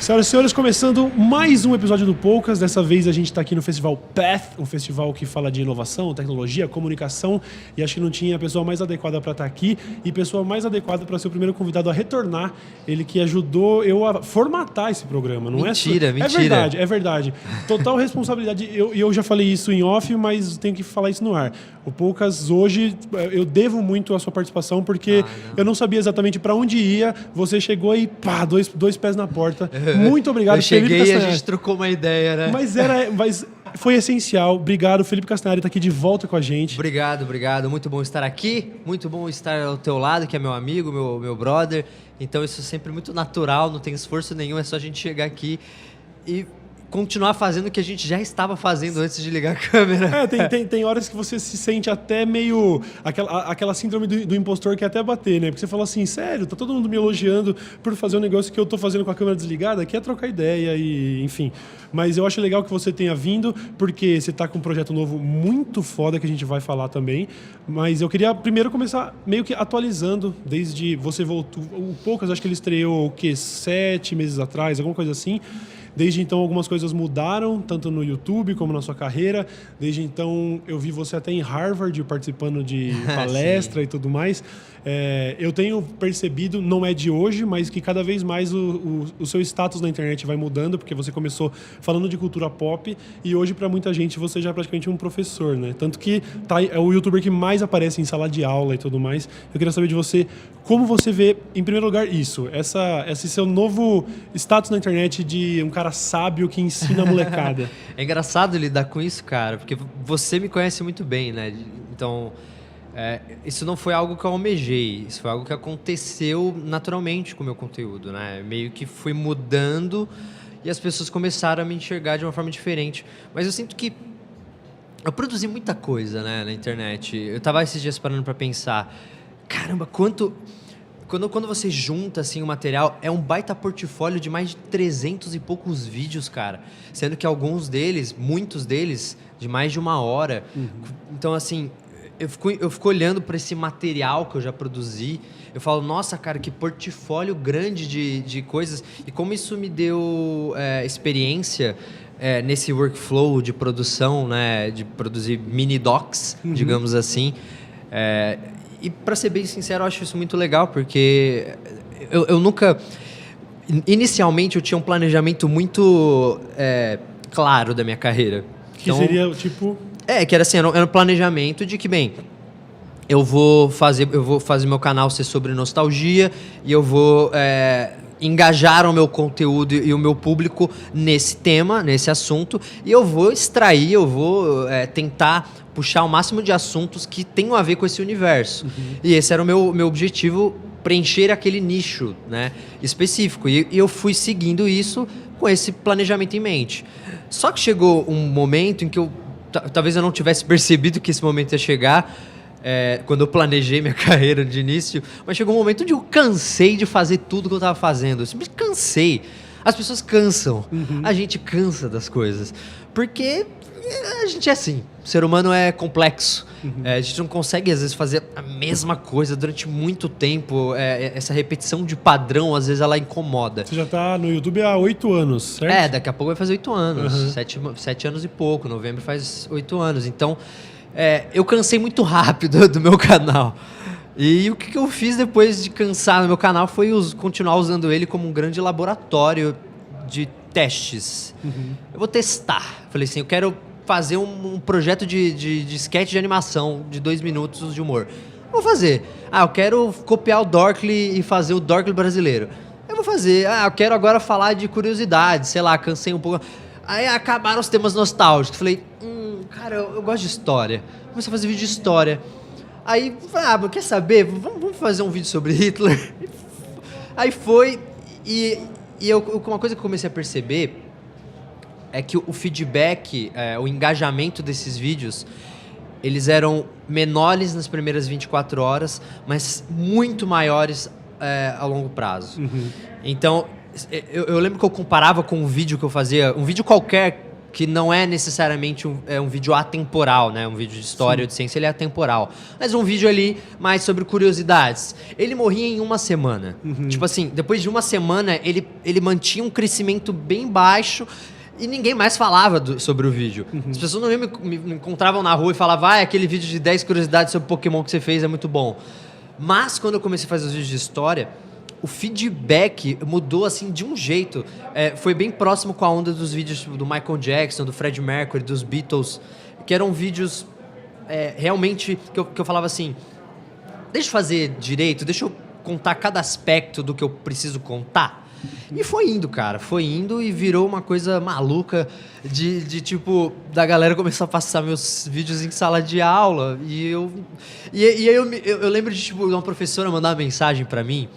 Senhoras e senhores, começando mais um episódio do Poucas. Dessa vez a gente está aqui no Festival Path, um festival que fala de inovação, tecnologia, comunicação, e acho que não tinha a pessoa mais adequada para estar aqui e pessoa mais adequada para ser o primeiro convidado a retornar. Ele que ajudou eu a formatar esse programa, não mentira, é? Mentira. É verdade. Total responsabilidade. Eu já falei isso em off, mas tenho que falar isso no ar. O Poucas hoje, eu devo muito a sua participação, porque eu não sabia exatamente para onde ia. Você chegou e pá, dois pés na porta. Muito obrigado, eu cheguei e a gente trocou uma ideia, né? Mas foi essencial. Obrigado, Felipe Castanhari está aqui de volta com a gente. Obrigado. Muito bom estar aqui. Muito bom estar ao teu lado, que é meu amigo, meu brother. Então isso é sempre muito natural, não tem esforço nenhum, é só a gente chegar aqui e continuar fazendo o que a gente já estava fazendo antes de ligar a câmera. Tem horas que você se sente até meio... Aquela síndrome do impostor que é até bater, né? Porque você fala assim, sério, tá todo mundo me elogiando por fazer um negócio que eu tô fazendo com a câmera desligada, que é trocar ideia e... Enfim. Mas eu acho legal que você tenha vindo, porque você tá com um projeto novo muito foda que a gente vai falar também. Mas eu queria primeiro começar meio que atualizando, desde você voltou... O Poucas, acho que ele estreou, 7 meses atrás, alguma coisa assim. Desde então, algumas coisas mudaram, tanto no YouTube como na sua carreira. Desde então, eu vi você até em Harvard participando de palestra e tudo mais. Eu tenho percebido, não é de hoje, mas que cada vez mais o seu status na internet vai mudando, porque você começou falando de cultura pop e hoje, para muita gente, você já é praticamente um professor, né? Tanto que é o youtuber que mais aparece em sala de aula e tudo mais. Eu queria saber de você, como você vê, em primeiro lugar, esse seu novo status na internet de um cara sábio que ensina a molecada. É engraçado lidar com isso, cara, porque você me conhece muito bem, né? Então, isso não foi algo que eu almejei, isso foi algo que aconteceu naturalmente com o meu conteúdo, né? Meio que fui mudando e as pessoas começaram a me enxergar de uma forma diferente. Mas eu sinto que eu produzi muita coisa, né, na internet. Eu tava esses dias parando pra pensar, caramba, quando você junta assim, o material, é um baita portfólio de mais de 300 e poucos vídeos, cara. Sendo que muitos deles, de mais de 1 hora. Uhum. Então, assim, eu fico olhando para esse material que eu já produzi. Eu falo, nossa, cara, que portfólio grande de coisas. E como isso me deu experiência nesse workflow de produção, né? De produzir mini docs, digamos assim. E, para ser bem sincero, eu acho isso muito legal, porque eu nunca... Inicialmente, eu tinha um planejamento muito claro da minha carreira. Que seria, tipo... que era assim, era um planejamento de que, bem, eu vou fazer meu canal ser sobre nostalgia e eu vou engajar o meu conteúdo e o meu público nesse tema, nesse assunto, e eu vou tentar puxar o máximo de assuntos que tenham a ver com esse universo. Uhum. E esse era o meu objetivo, preencher aquele nicho, né, específico. E eu fui seguindo isso com esse planejamento em mente. Só que chegou um momento em que talvez eu não tivesse percebido que esse momento ia chegar, quando eu planejei minha carreira de início, mas chegou um momento onde eu cansei de fazer tudo que eu estava fazendo. Eu simplesmente cansei. As pessoas cansam. Uhum. A gente cansa das coisas. Porque a gente é assim. O ser humano é complexo. Uhum. A gente não consegue, às vezes, fazer a mesma coisa durante muito tempo. Essa repetição de padrão, às vezes, ela incomoda. Você já está no YouTube há 8 anos, certo? Daqui a pouco vai fazer 8 anos. Uhum. 7 anos e pouco. Novembro faz 8 anos. Então, eu cansei muito rápido do meu canal. E o que eu fiz depois de cansar no meu canal foi continuar usando ele como um grande laboratório de testes. Uhum. Eu vou testar. Falei assim, eu quero fazer um projeto de sketch de animação de 2 minutos de humor. Vou fazer. Eu quero copiar o Dorkly e fazer o Dorkly brasileiro. Eu vou fazer. Eu quero agora falar de curiosidade, sei lá, cansei um pouco. Aí acabaram os temas nostálgicos. Falei, cara, eu gosto de história. Comecei a fazer vídeo de história. Aí, quer saber? Vamos fazer um vídeo sobre Hitler. Aí foi, uma coisa que eu comecei a perceber é que o feedback, o engajamento desses vídeos, eles eram menores nas primeiras 24 horas, mas muito maiores a longo prazo. Uhum. Então, eu lembro que eu comparava com um vídeo que eu fazia, um vídeo qualquer que não é necessariamente um vídeo atemporal, né? Um vídeo de história ou de ciência, ele é atemporal. Mas um vídeo ali mais sobre curiosidades. Ele morria em uma semana. Tipo assim, depois de uma semana, ele mantinha um crescimento bem baixo e ninguém mais falava sobre o vídeo. As pessoas não me encontravam na rua e falavam, aquele vídeo de 10 curiosidades sobre Pokémon que você fez é muito bom. Mas quando eu comecei a fazer os vídeos de história, o feedback mudou assim de um jeito. Foi bem próximo com a onda dos vídeos do Michael Jackson, do Freddie Mercury, dos Beatles, que eram vídeos realmente que eu falava assim, deixa eu fazer direito, deixa eu contar cada aspecto do que eu preciso contar. E foi indo, cara, foi indo e virou uma coisa maluca de tipo, da galera começar a passar meus vídeos em sala de aula. E aí eu lembro de tipo, uma professora mandar uma mensagem pra mim.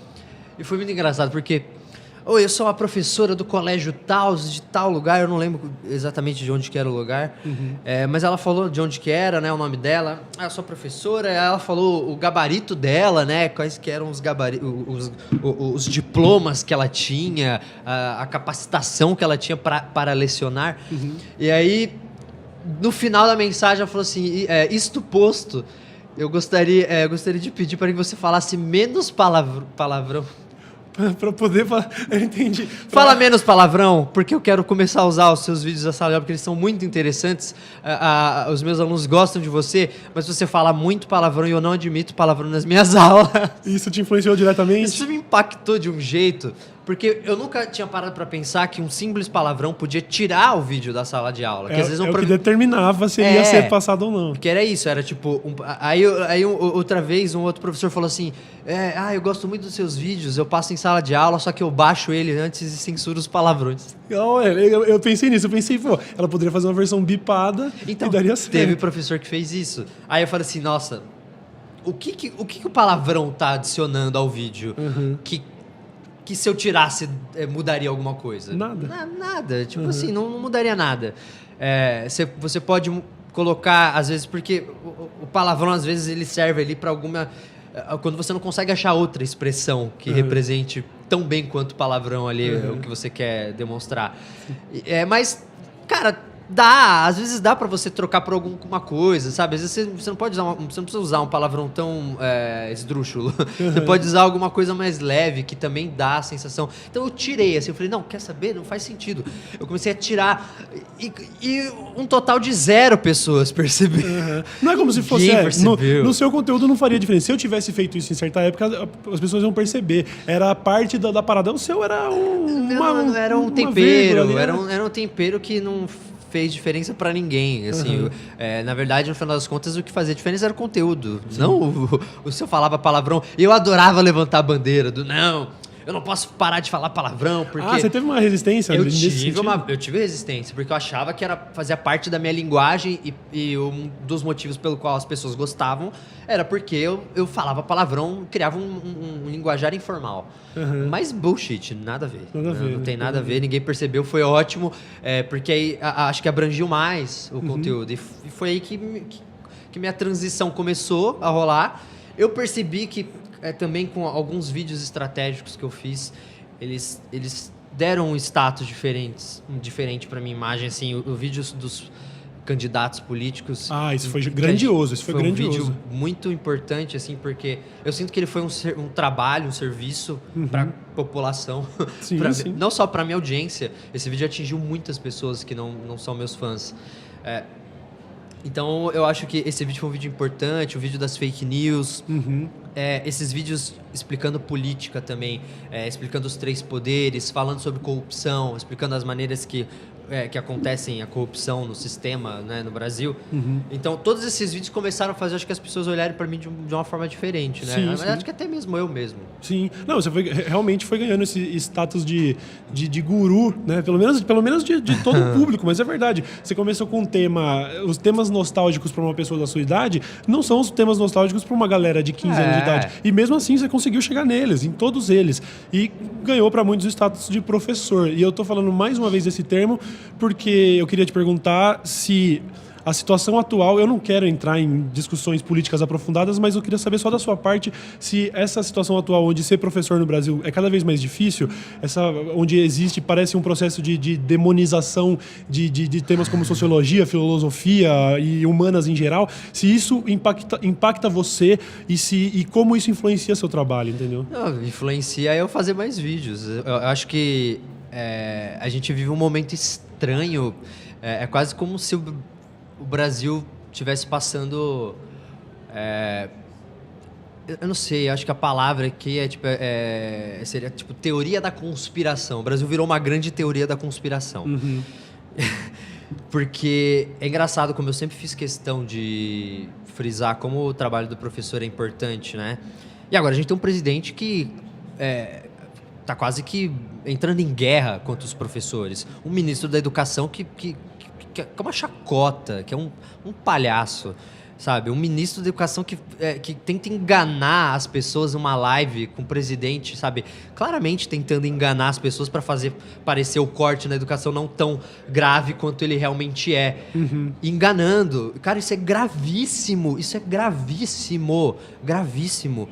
E foi muito engraçado, porque eu sou uma professora do colégio tal, de tal lugar, eu não lembro exatamente de onde que era o lugar, mas ela falou de onde que era, né, o nome dela. Eu sou professora, ela falou o gabarito dela, né, quais que eram os diplomas que ela tinha, a capacitação que ela tinha para lecionar. E aí, no final da mensagem, ela falou assim, isto posto, eu gostaria de pedir para que você falasse menos palavrão. Pra poder falar. Eu entendi. Fala menos palavrão, porque eu quero começar a usar os seus vídeos da sala de aula, porque eles são muito interessantes. Os meus alunos gostam de você, mas você fala muito palavrão e eu não admito palavrão nas minhas aulas. Isso te influenciou diretamente? Isso me impactou de um jeito, porque eu nunca tinha parado pra pensar que um simples palavrão podia tirar o vídeo da sala de aula. Que às vezes o que determinava se ele ia ser passado ou não. Porque era isso, era tipo... outra vez, um outro professor falou assim, eu gosto muito dos seus vídeos, eu passo em sala de aula, só que eu baixo ele antes e censuro os palavrões. Eu pensei nisso, ela poderia fazer uma versão bipada e daria certo. Teve professor que fez isso. Aí eu falei assim, nossa, o que o palavrão tá adicionando ao vídeo que se eu tirasse mudaria alguma coisa? Nada. Nada. Tipo assim, não mudaria nada. Você pode colocar, às vezes, porque o palavrão, às vezes, ele serve ali para alguma... Quando você não consegue achar outra expressão que represente tão bem quanto palavrão ali, o que você quer demonstrar. Mas, cara... às vezes dá pra você trocar por alguma coisa, sabe? Às vezes você não pode usar você não precisa usar um palavrão tão esdrúxulo. Você pode usar alguma coisa mais leve, que também dá a sensação. Então eu tirei, assim, eu falei, não, quer saber? Não faz sentido. Eu comecei a tirar e um total de 0 pessoas perceberam. Não é como se fosse... no seu conteúdo não faria diferença. Se eu tivesse feito isso em certa época, as pessoas iam perceber. Era a parte da parada. O seu era era um tempero. Era um tempero que não... fez diferença pra ninguém, assim. Na verdade, no final das contas, o que fazia diferença era o conteúdo. Sim. Não o se eu falava palavrão. Eu adorava levantar a bandeira do não, eu não posso parar de falar palavrão, porque... você teve uma resistência? Eu tive resistência, porque eu achava que fazia parte da minha linguagem e um dos motivos pelo qual as pessoas gostavam era porque eu falava palavrão, criava um linguajar informal. Mas bullshit, nada a ver. Não tem nada a ver, ninguém percebeu, foi ótimo, porque aí acho que abrangiu mais o conteúdo. E foi aí que minha transição começou a rolar. Eu percebi que também com alguns vídeos estratégicos que eu fiz, eles deram um status diferente para minha imagem, assim, o vídeo dos candidatos políticos. Isso foi grandioso, foi um vídeo muito importante, assim, porque eu sinto que ele foi um trabalho, um serviço para a população, sim. Não só para minha audiência. Esse vídeo atingiu muitas pessoas que não são meus fãs. Então, eu acho que esse vídeo foi um vídeo importante, o vídeo das fake news, esses vídeos explicando política também, explicando os 3 poderes, falando sobre corrupção, explicando as maneiras que acontecem a corrupção no sistema, né, no Brasil. Então, todos esses vídeos começaram a fazer, acho que as pessoas olharem para mim de uma forma diferente, né? Mas acho que até mesmo eu mesmo. Sim. Não, você realmente foi ganhando esse status de guru, né? Pelo menos de todo o público, mas é verdade. Você começou com os temas nostálgicos para uma pessoa da sua idade não são os temas nostálgicos para uma galera de 15 anos de idade. E mesmo assim, você conseguiu chegar neles, em todos eles. E ganhou para muitos o status de professor. E eu tô falando mais uma vez desse termo porque eu queria te perguntar se a situação atual, eu não quero entrar em discussões políticas aprofundadas, mas eu queria saber só da sua parte se essa situação atual, onde ser professor no Brasil é cada vez mais difícil, onde existe, parece um processo de demonização de temas como sociologia, filosofia e humanas em geral, se isso impacta você e como isso influencia seu trabalho, entendeu? Não, influencia eu fazer mais vídeos. Eu acho que a gente vive um momento estranho. É quase como se o Brasil estivesse passando... eu não sei, acho que a palavra aqui seria tipo teoria da conspiração. O Brasil virou uma grande teoria da conspiração. Uhum. Porque é engraçado, como eu sempre fiz questão de frisar como o trabalho do professor é importante, né? E agora a gente tem um presidente que tá quase que entrando em guerra contra os professores. Um ministro da educação que é uma chacota, que é um palhaço, sabe? Um ministro da educação que tenta enganar as pessoas numa live com o presidente, sabe? Claramente tentando enganar as pessoas para fazer parecer o corte na educação não tão grave quanto ele realmente é. Uhum. Enganando. Cara, isso é gravíssimo. Isso é gravíssimo. Gravíssimo.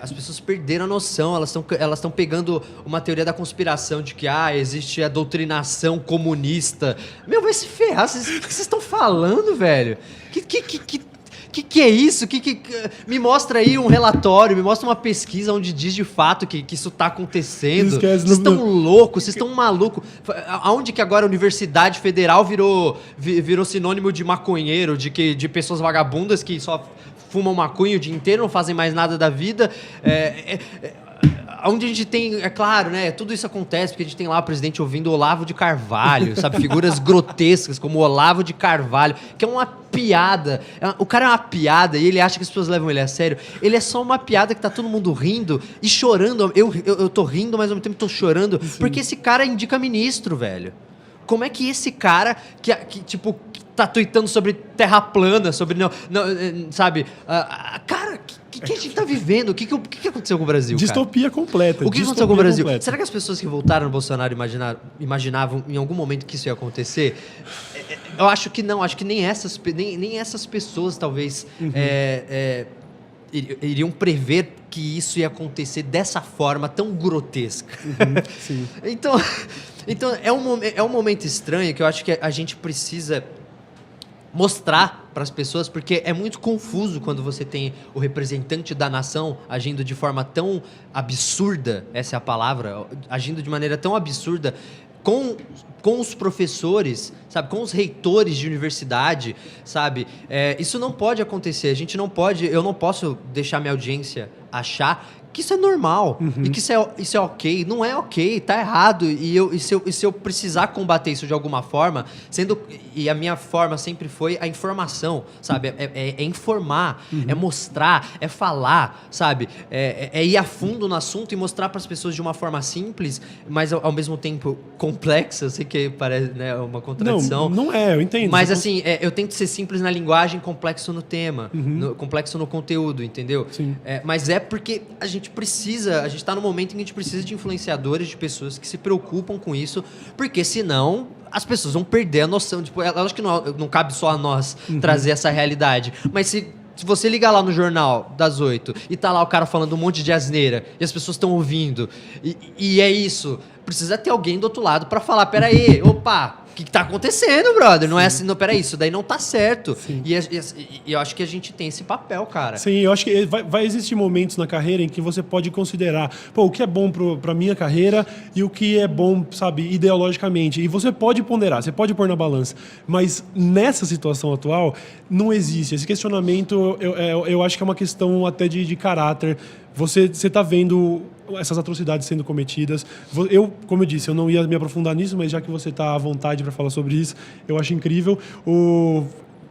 As pessoas perderam a noção, elas estão pegando uma teoria da conspiração de que existe a doutrinação comunista. Meu, vai se ferrar, o que vocês estão falando, velho? Que é isso? Me mostra aí um relatório, me mostra uma pesquisa onde diz de fato que isso está acontecendo. Vocês estão loucos, vocês estão malucos. Aonde que agora a Universidade Federal virou sinônimo de maconheiro, de pessoas vagabundas que só fumam maconha o dia inteiro, não fazem mais nada da vida? Onde a gente tem, é claro, né? Tudo isso acontece porque a gente tem lá o presidente ouvindo Olavo de Carvalho, sabe? Figuras grotescas como Olavo de Carvalho, que é uma piada. O cara é uma piada e ele acha que as pessoas levam ele a sério. Ele é só uma piada que tá todo mundo rindo e chorando. Eu tô rindo, mas ao mesmo tempo tô chorando. Sim. Porque esse cara indica ministro, velho. Como é que esse cara que tá tweetando sobre terra plana, sobre sabe? Cara, o que a gente tá vivendo? O que aconteceu com o Brasil, Distopia cara? completa. O que aconteceu com o Brasil? Completa. Será que as pessoas que votaram no Bolsonaro imaginavam em algum momento que isso ia acontecer? Eu acho que não. Acho que nem essas pessoas, talvez, iriam prever que isso ia acontecer dessa forma tão grotesca. Uhum, sim. Então é um momento estranho que eu acho que a gente precisa mostrar para as pessoas, porque é muito confuso quando você tem o representante da nação agindo de forma tão absurda, essa é a palavra, agindo de maneira tão absurda com os professores, sabe, com os reitores de universidade, sabe, isso não pode acontecer, eu não posso deixar minha audiência achar que isso é normal, e que isso é ok. Não é ok, tá errado. E se eu precisar combater isso de alguma forma, e a minha forma sempre foi a informação, sabe? É informar, é mostrar, é falar, sabe? É ir a fundo no assunto e mostrar para as pessoas de uma forma simples, mas ao mesmo tempo complexa. Eu sei que parece, né, uma contradição. Não é, eu entendo. Mas assim, eu tento ser simples na linguagem, complexo no tema, complexo no conteúdo, entendeu? Sim. Mas é porque a gente está num momento em que a gente precisa de influenciadores, de pessoas que se preocupam com isso, porque senão as pessoas vão perder a noção. Tipo, acho que não cabe só a nós trazer essa realidade, mas se você ligar lá no jornal das 8 e tá lá o cara falando um monte de asneira e as pessoas estão ouvindo e é isso, precisa ter alguém do outro lado para falar, peraí, opa, o que tá acontecendo, brother? Não é assim, não, peraí, isso daí não tá certo. E eu acho que a gente tem esse papel, cara. Sim, eu acho que vai existir momentos na carreira em que você pode considerar, o que é bom pra minha carreira e o que é bom, sabe, ideologicamente. E você pode ponderar, você pode pôr na balança. Mas nessa situação atual, não existe. Esse questionamento, eu acho que é uma questão até de caráter. Você tá vendo essas atrocidades sendo cometidas. Como eu disse, eu não ia me aprofundar nisso, mas já que você está à vontade para falar sobre isso, eu acho incrível.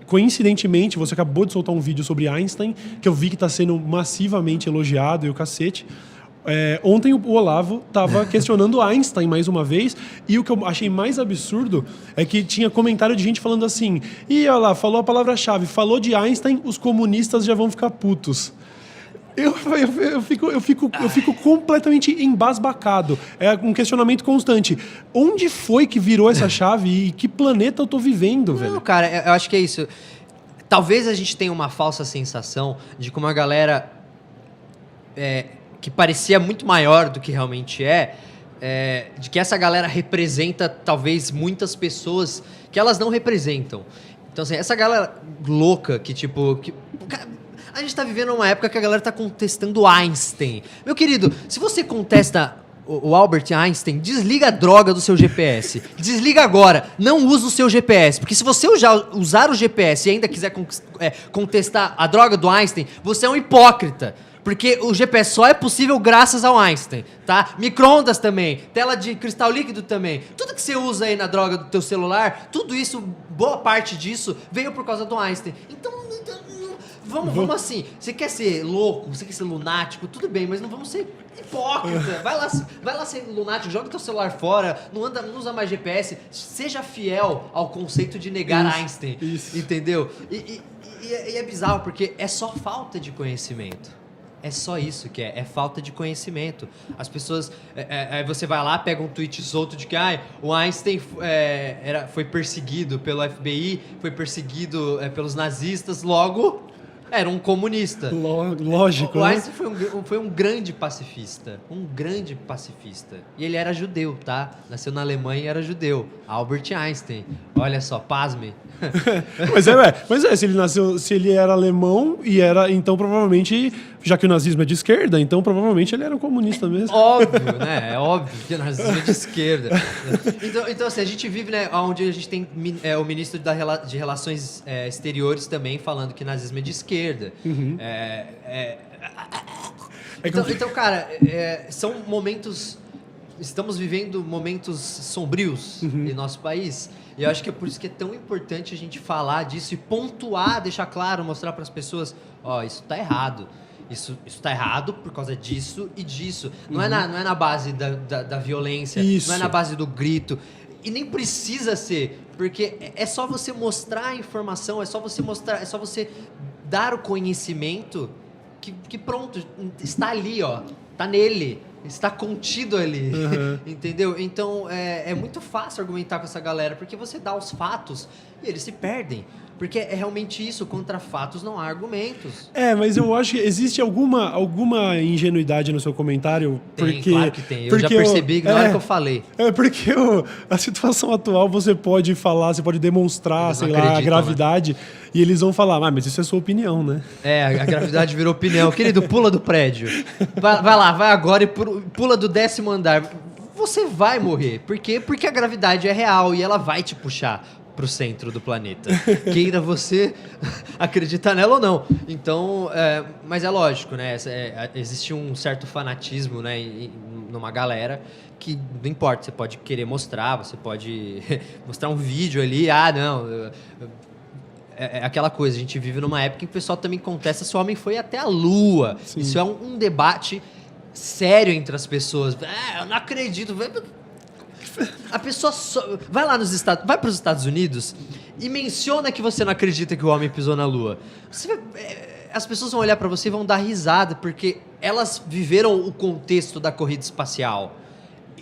Coincidentemente, você acabou de soltar um vídeo sobre Einstein, que eu vi que está sendo massivamente elogiado e o cacete. Ontem o Olavo estava questionando Einstein mais uma vez, e o que eu achei mais absurdo é que tinha comentário de gente falando assim: olha lá, falou a palavra-chave, falou de Einstein, os comunistas já vão ficar putos. Eu fico completamente embasbacado. É um questionamento constante. Onde foi que virou essa chave e que planeta eu tô vivendo, velho? Não, cara, eu acho que é isso. Talvez a gente tenha uma falsa sensação de como a galera que parecia muito maior do que realmente de que essa galera representa talvez muitas pessoas que elas não representam. Então, assim, essa galera louca que, tipo... a gente tá vivendo uma época que a galera tá contestando Einstein. Meu querido, se você contesta o Albert Einstein, desliga a droga do seu GPS. Desliga agora. Não usa o seu GPS. Porque se você usar o GPS e ainda quiser contestar a droga do Einstein, você é um hipócrita. Porque o GPS só é possível graças ao Einstein, tá? Micro-ondas também, tela de cristal líquido também. Tudo que você usa aí na droga do teu celular, tudo isso, boa parte disso, veio por causa do Einstein. Então vamos assim. Você quer ser louco, você quer ser lunático, tudo bem, mas não vamos ser hipócrita. Vai lá ser lunático, joga teu celular fora, não usa mais GPS. Seja fiel ao conceito de negar Einstein, entendeu? E é bizarro, porque é só falta de conhecimento. É só isso que é falta de conhecimento. As pessoas... você vai lá, pega um tweet solto de que o Einstein foi perseguido pelo FBI, foi perseguido pelos nazistas, logo era um comunista. Lógico, O né? Einstein foi um grande pacifista. Um grande pacifista. E ele era judeu, tá? Nasceu na Alemanha e era judeu. Albert Einstein. Olha só, pasme. Mas se ele era alemão e era, então provavelmente, já que o nazismo é de esquerda, então provavelmente ele era um comunista mesmo. Óbvio, né? É óbvio que o nazismo é de esquerda. Então assim, a gente vive, né, onde a gente tem o ministro de Relações Exteriores também falando que nazismo é de esquerda. Uhum. Então, cara, são momentos... Estamos vivendo momentos sombrios em nosso país. E eu acho que é por isso que é tão importante a gente falar disso e pontuar, deixar claro, mostrar para as pessoas, isso tá errado. Isso tá errado por causa disso e disso. Não é na base da violência, não é na base do grito. E nem precisa ser, porque é só você mostrar a informação, é só você dar o conhecimento que pronto, está ali, tá nele. Está contido ali, entendeu? Então, é muito fácil argumentar com essa galera, porque você dá os fatos e eles se perdem. Porque é realmente isso, contra fatos não há argumentos. Mas eu acho que existe alguma ingenuidade no seu comentário. Claro que tem. Eu já percebi na hora que eu falei. Porque a situação atual você pode falar, você pode demonstrar, sei lá, a gravidade, né? E eles vão falar, mas isso é sua opinião, né? A gravidade virou opinião. Querido, pula do prédio. Vai lá, vai agora e pula do 10º andar. Você vai morrer. Por quê? Porque a gravidade é real e ela vai te puxar pro centro do planeta. Queira você acreditar nela ou não. Então, mas é lógico, né? Existe um certo fanatismo, né, numa galera que não importa, você pode querer mostrar, você pode mostrar um vídeo ali, aquela coisa, a gente vive numa época em que o pessoal também contesta se o homem foi até a Lua. Sim. Isso é um debate sério entre as pessoas. Eu não acredito. A pessoa vai lá vai para os Estados Unidos e menciona que você não acredita que o homem pisou na Lua. As pessoas vão olhar para você e vão dar risada, porque elas viveram o contexto da corrida espacial.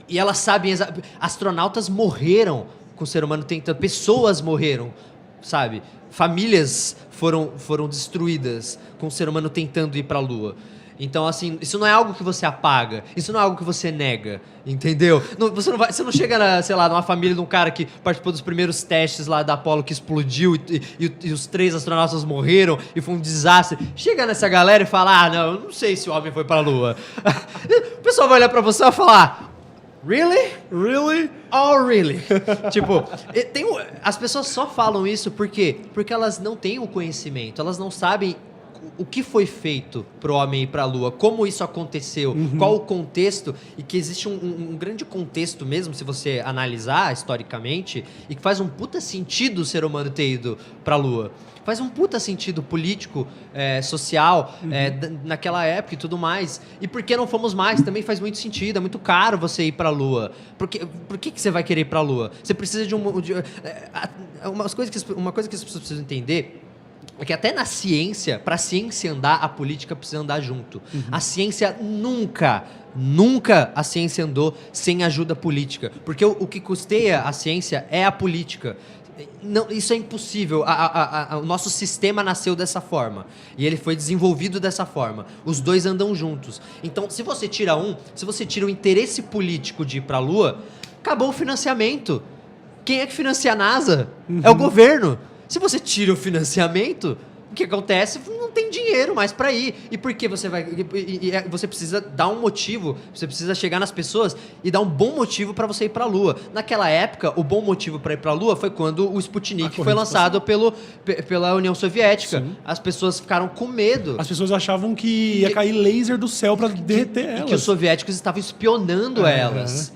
E elas sabem... Astronautas morreram com o ser humano tentando... Pessoas morreram, sabe? Famílias foram destruídas com o ser humano tentando ir para a Lua. Então, assim, isso não é algo que você apaga, isso não é algo que você nega, entendeu? Você não chega, sei lá, numa família de um cara que participou dos primeiros testes lá da Apollo que explodiu e os 3 astronautas morreram e foi um desastre. Chega nessa galera e fala, eu não sei se o homem foi para a Lua. O pessoal vai olhar para você e vai falar... Really? Really? Oh, really? Tipo, as pessoas só falam isso por quê? Porque elas não têm o conhecimento, elas não sabem o que foi feito pro homem ir pra Lua, como isso aconteceu, qual o contexto, e que existe um grande contexto mesmo, se você analisar historicamente, e que faz um puta sentido o ser humano ter ido pra Lua. Faz um puta sentido político, social, naquela época e tudo mais. E por que não fomos mais? Também faz muito sentido, é muito caro você ir pra Lua. Por que você vai querer ir pra Lua? Você precisa de uma coisa que as pessoas precisam entender é que até na ciência, para a ciência andar, a política precisa andar junto. A ciência nunca a ciência andou sem ajuda política. Porque o que custeia a ciência é a política. Não, isso é impossível. O nosso sistema nasceu dessa forma. E ele foi desenvolvido dessa forma. Os dois andam juntos. Então, se você tira o interesse político de ir para a Lua, acabou o financiamento. Quem é que financia a NASA? É o governo. Se você tira o financiamento, o que acontece? Não tem dinheiro mais para ir. E por que você vai... Você precisa dar um motivo, você precisa chegar nas pessoas e dar um bom motivo para você ir para a Lua. Naquela época, o bom motivo para ir para a Lua foi quando o Sputnik foi lançado pela União Soviética. Sim. As pessoas ficaram com medo. As pessoas achavam que ia cair laser do céu para derreter elas. E que os soviéticos estavam espionando elas.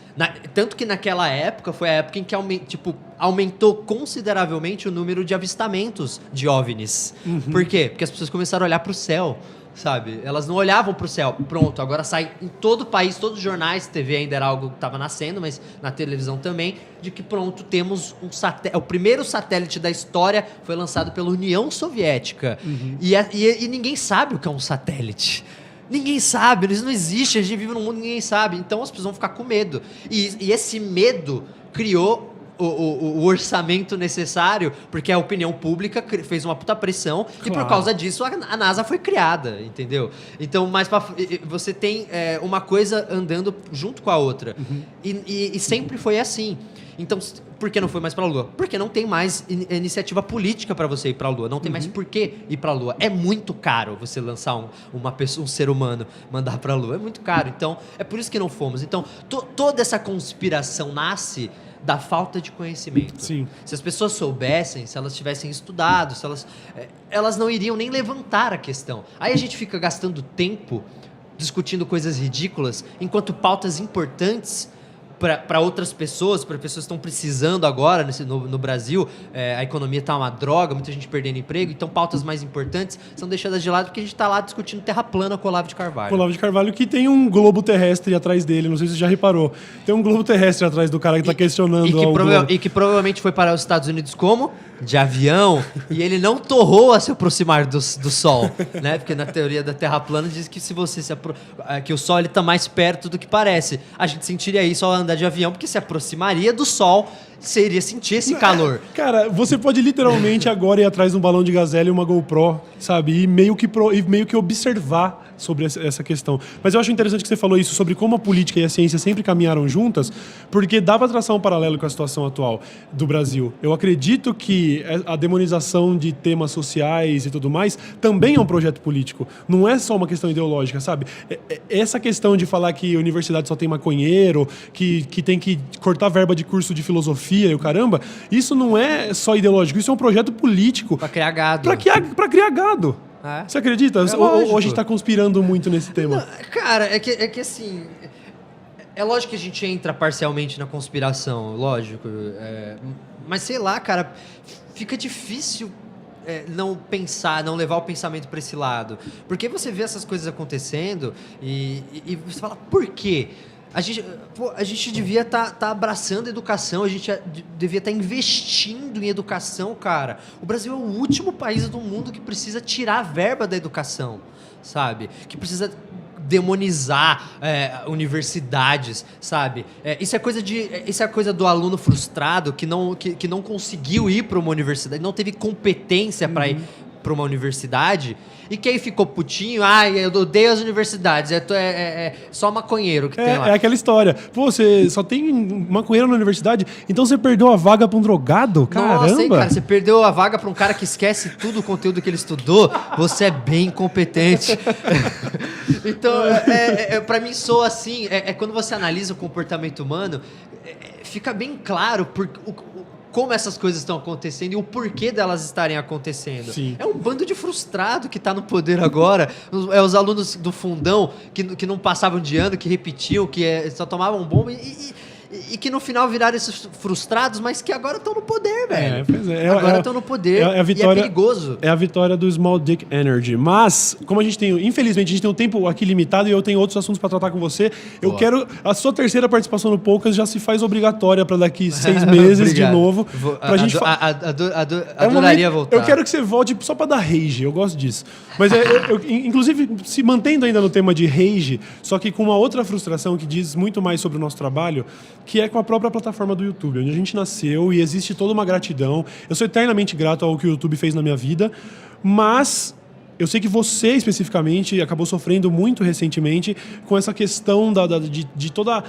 Tanto que naquela época foi a época em que aumentou consideravelmente o número de avistamentos de OVNIs. Por quê? Porque as pessoas começaram a olhar para o céu, sabe? Elas não olhavam para o céu. Pronto, agora sai em todo o país, todos os jornais, TV ainda era algo que estava nascendo, mas na televisão também, de que pronto, temos um satélite. O primeiro satélite da história foi lançado pela União Soviética. E ninguém sabe o que é um satélite. Ninguém sabe, isso não existe, a gente vive num mundo que ninguém sabe. Então as pessoas vão ficar com medo. E esse medo criou o orçamento necessário, porque a opinião pública fez uma puta pressão, claro. E por causa disso a NASA foi criada, entendeu? Então, você tem uma coisa andando junto com a outra. E sempre foi assim. Então, por que não foi mais para a Lua? Porque não tem mais iniciativa política para você ir para a Lua. Não tem mais por que ir para a Lua. É muito caro você lançar um ser humano, mandar para a Lua. É muito caro. Então, é por isso que não fomos. Então, toda essa conspiração nasce da falta de conhecimento. Sim. Se as pessoas soubessem, se elas tivessem estudado, elas não iriam nem levantar a questão. Aí a gente fica gastando tempo discutindo coisas ridículas, enquanto pautas importantes para outras pessoas, para pessoas que estão precisando agora no Brasil, a economia está uma droga, muita gente perdendo emprego, então pautas mais importantes são deixadas de lado porque a gente está lá discutindo terra plana com o Olavo de Carvalho. O Olavo de Carvalho que tem um globo terrestre atrás dele, não sei se você já reparou. Tem um globo terrestre atrás do cara que está questionando e que provavelmente foi para os Estados Unidos como? De avião, e ele não torrou a se aproximar do Sol, né? Porque na teoria da Terra plana diz que se você que o Sol está mais perto do que parece. A gente sentiria isso ao andar de avião, porque se aproximaria do Sol, você iria sentir esse calor. Cara, você pode literalmente agora ir atrás de um balão de gazela e uma GoPro, sabe? E meio que observar sobre essa questão. Mas eu acho interessante que você falou isso sobre como a política e a ciência sempre caminharam juntas, porque dá para traçar um paralelo com a situação atual do Brasil. Eu acredito que a demonização de temas sociais e tudo mais também é um projeto político. Não é só uma questão ideológica, sabe? Essa questão de falar que a universidade só tem maconheiro, que tem que cortar verba de curso de filosofia e o caramba, isso não é só ideológico, isso é um projeto político. Pra criar gado. Pra criar gado. É. Você acredita? Ou a gente tá conspirando muito nesse tema? Não, cara, é que assim... É lógico que a gente entra parcialmente na conspiração, lógico. Mas sei lá, cara, fica difícil não pensar, não levar o pensamento para esse lado. Porque você vê essas coisas acontecendo e você fala, por quê? A gente devia estar abraçando a educação, a gente devia estar investindo em educação, cara. O Brasil é o último país do mundo que precisa tirar a verba da educação, sabe? Que precisa demonizar universidades, sabe? Isso é coisa do aluno frustrado que não conseguiu ir para uma universidade, não teve competência para ir para uma universidade e que aí ficou putinho, eu odeio as universidades, é só maconheiro que tem lá. É aquela história, pô, você só tem maconheiro na universidade, então você perdeu a vaga para um drogado? Caramba! Nossa, hein, cara, você perdeu a vaga para um cara que esquece tudo o conteúdo que ele estudou, você é bem incompetente. Então, para mim soa assim, quando você analisa o comportamento humano, fica bem claro como essas coisas estão acontecendo e o porquê delas estarem acontecendo. Sim. É um bando de frustrado que está no poder agora. Os alunos do fundão que não passavam de ano, que repetiam, que só tomavam bomba. e que no final viraram esses frustrados, mas que agora estão no poder, velho. Pois é. Agora estão no poder a vitória, e é perigoso. É a vitória do Small Dick Energy. Mas, como a gente tem, infelizmente, a gente tem um tempo aqui limitado e eu tenho outros assuntos para tratar com você, eu quero, a sua terceira participação no Poucas já se faz obrigatória para daqui 6 meses de novo. Adoraria voltar. Eu quero que você volte só para dar rage, eu gosto disso. Mas, inclusive, se mantendo ainda no tema de rage, só que com uma outra frustração que diz muito mais sobre o nosso trabalho, que é com a própria plataforma do YouTube, onde a gente nasceu e existe toda uma gratidão. Eu sou eternamente grato ao que o YouTube fez na minha vida, mas eu sei que você, especificamente, acabou sofrendo muito recentemente com essa questão de toda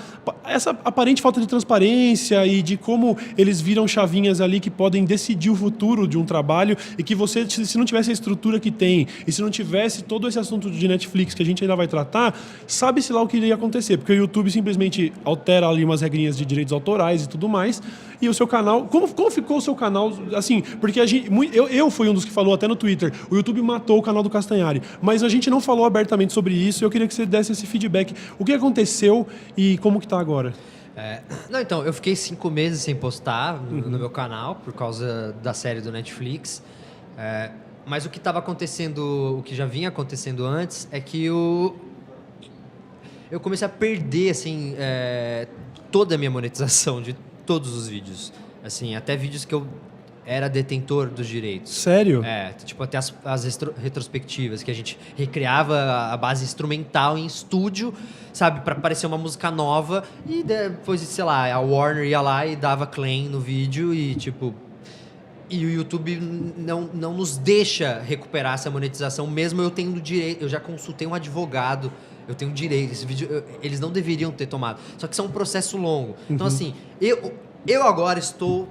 essa aparente falta de transparência e de como eles viram chavinhas ali que podem decidir o futuro de um trabalho e que você, se não tivesse a estrutura que tem e se não tivesse todo esse assunto de Netflix que a gente ainda vai tratar, sabe-se lá o que iria acontecer, porque o YouTube simplesmente altera ali umas regrinhas de direitos autorais e tudo mais, e o seu canal... Como ficou o seu canal? Assim, porque eu fui um dos que falou até no Twitter, o YouTube matou o canal do Castanhari, mas a gente não falou abertamente sobre isso e eu queria que você desse esse feedback. O que aconteceu e como que tá agora? Não, então, eu fiquei 5 meses sem postar no meu canal por causa da série do Netflix, mas o que estava acontecendo, o que já vinha acontecendo antes, é que eu comecei a perder, assim, toda a minha monetização de todos os vídeos. Assim, até vídeos que eu era detentor dos direitos. Sério? Tipo, até as retrospectivas, que a gente recriava a base instrumental em estúdio, sabe, para parecer uma música nova, e depois, sei lá, a Warner ia lá e dava claim no vídeo e, tipo... E o YouTube não nos deixa recuperar essa monetização, mesmo eu tendo direito. Eu já consultei um advogado, eu tenho direito. Esse vídeo, eles não deveriam ter tomado. Só que isso é um processo longo. Então, assim, eu agora estou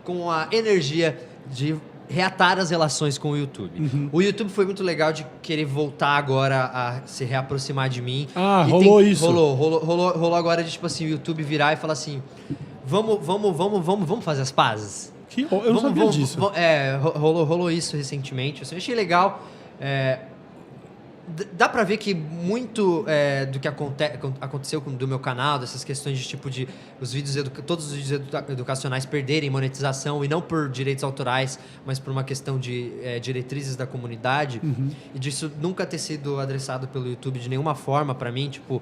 com a energia de reatar as relações com o YouTube. O YouTube foi muito legal de querer voltar agora a se reaproximar de mim. Rolou isso. Rolou agora de, tipo assim, o YouTube virar e falar assim, vamos fazer as pazes. Eu não sabia disso. Rolou isso recentemente. Assim, eu achei legal. Dá pra ver que muito do que aconteceu do meu canal, dessas questões de tipo de todos os vídeos educacionais perderem monetização, e não por direitos autorais, mas por uma questão de diretrizes da comunidade, e disso nunca ter sido adressado pelo YouTube de nenhuma forma pra mim, tipo...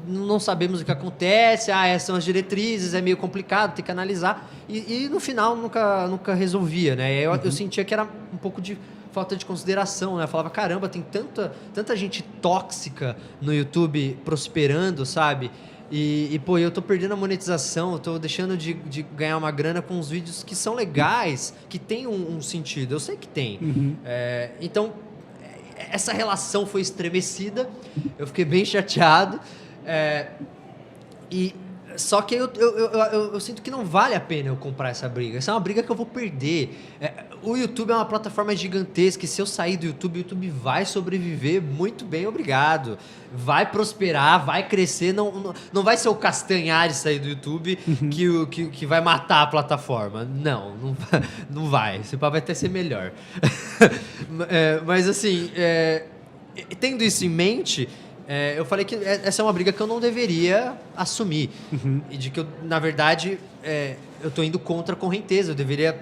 não sabemos o que acontece, essas são as diretrizes, é meio complicado, tem que analisar. E no final nunca resolvia, né? Eu sentia que era um pouco de falta de consideração, né? Eu falava, caramba, tem tanta gente tóxica no YouTube prosperando, sabe? Pô, eu tô perdendo a monetização, eu tô deixando de ganhar uma grana com uns vídeos que são legais, que tem um sentido. Eu sei que tem. Então... essa relação foi estremecida, eu fiquei bem chateado, só que eu sinto que não vale a pena eu comprar essa briga. Essa é uma briga que eu vou perder. O YouTube é uma plataforma gigantesca e se eu sair do YouTube, o YouTube vai sobreviver muito bem, obrigado. Vai prosperar, vai crescer, não vai ser o Castanhari sair do YouTube que vai matar a plataforma. Não vai. Esse papo vai até ser melhor. Mas assim, tendo isso em mente... eu falei que essa é uma briga que eu não deveria assumir. E de que eu, na verdade, eu tô indo contra a correnteza. Eu deveria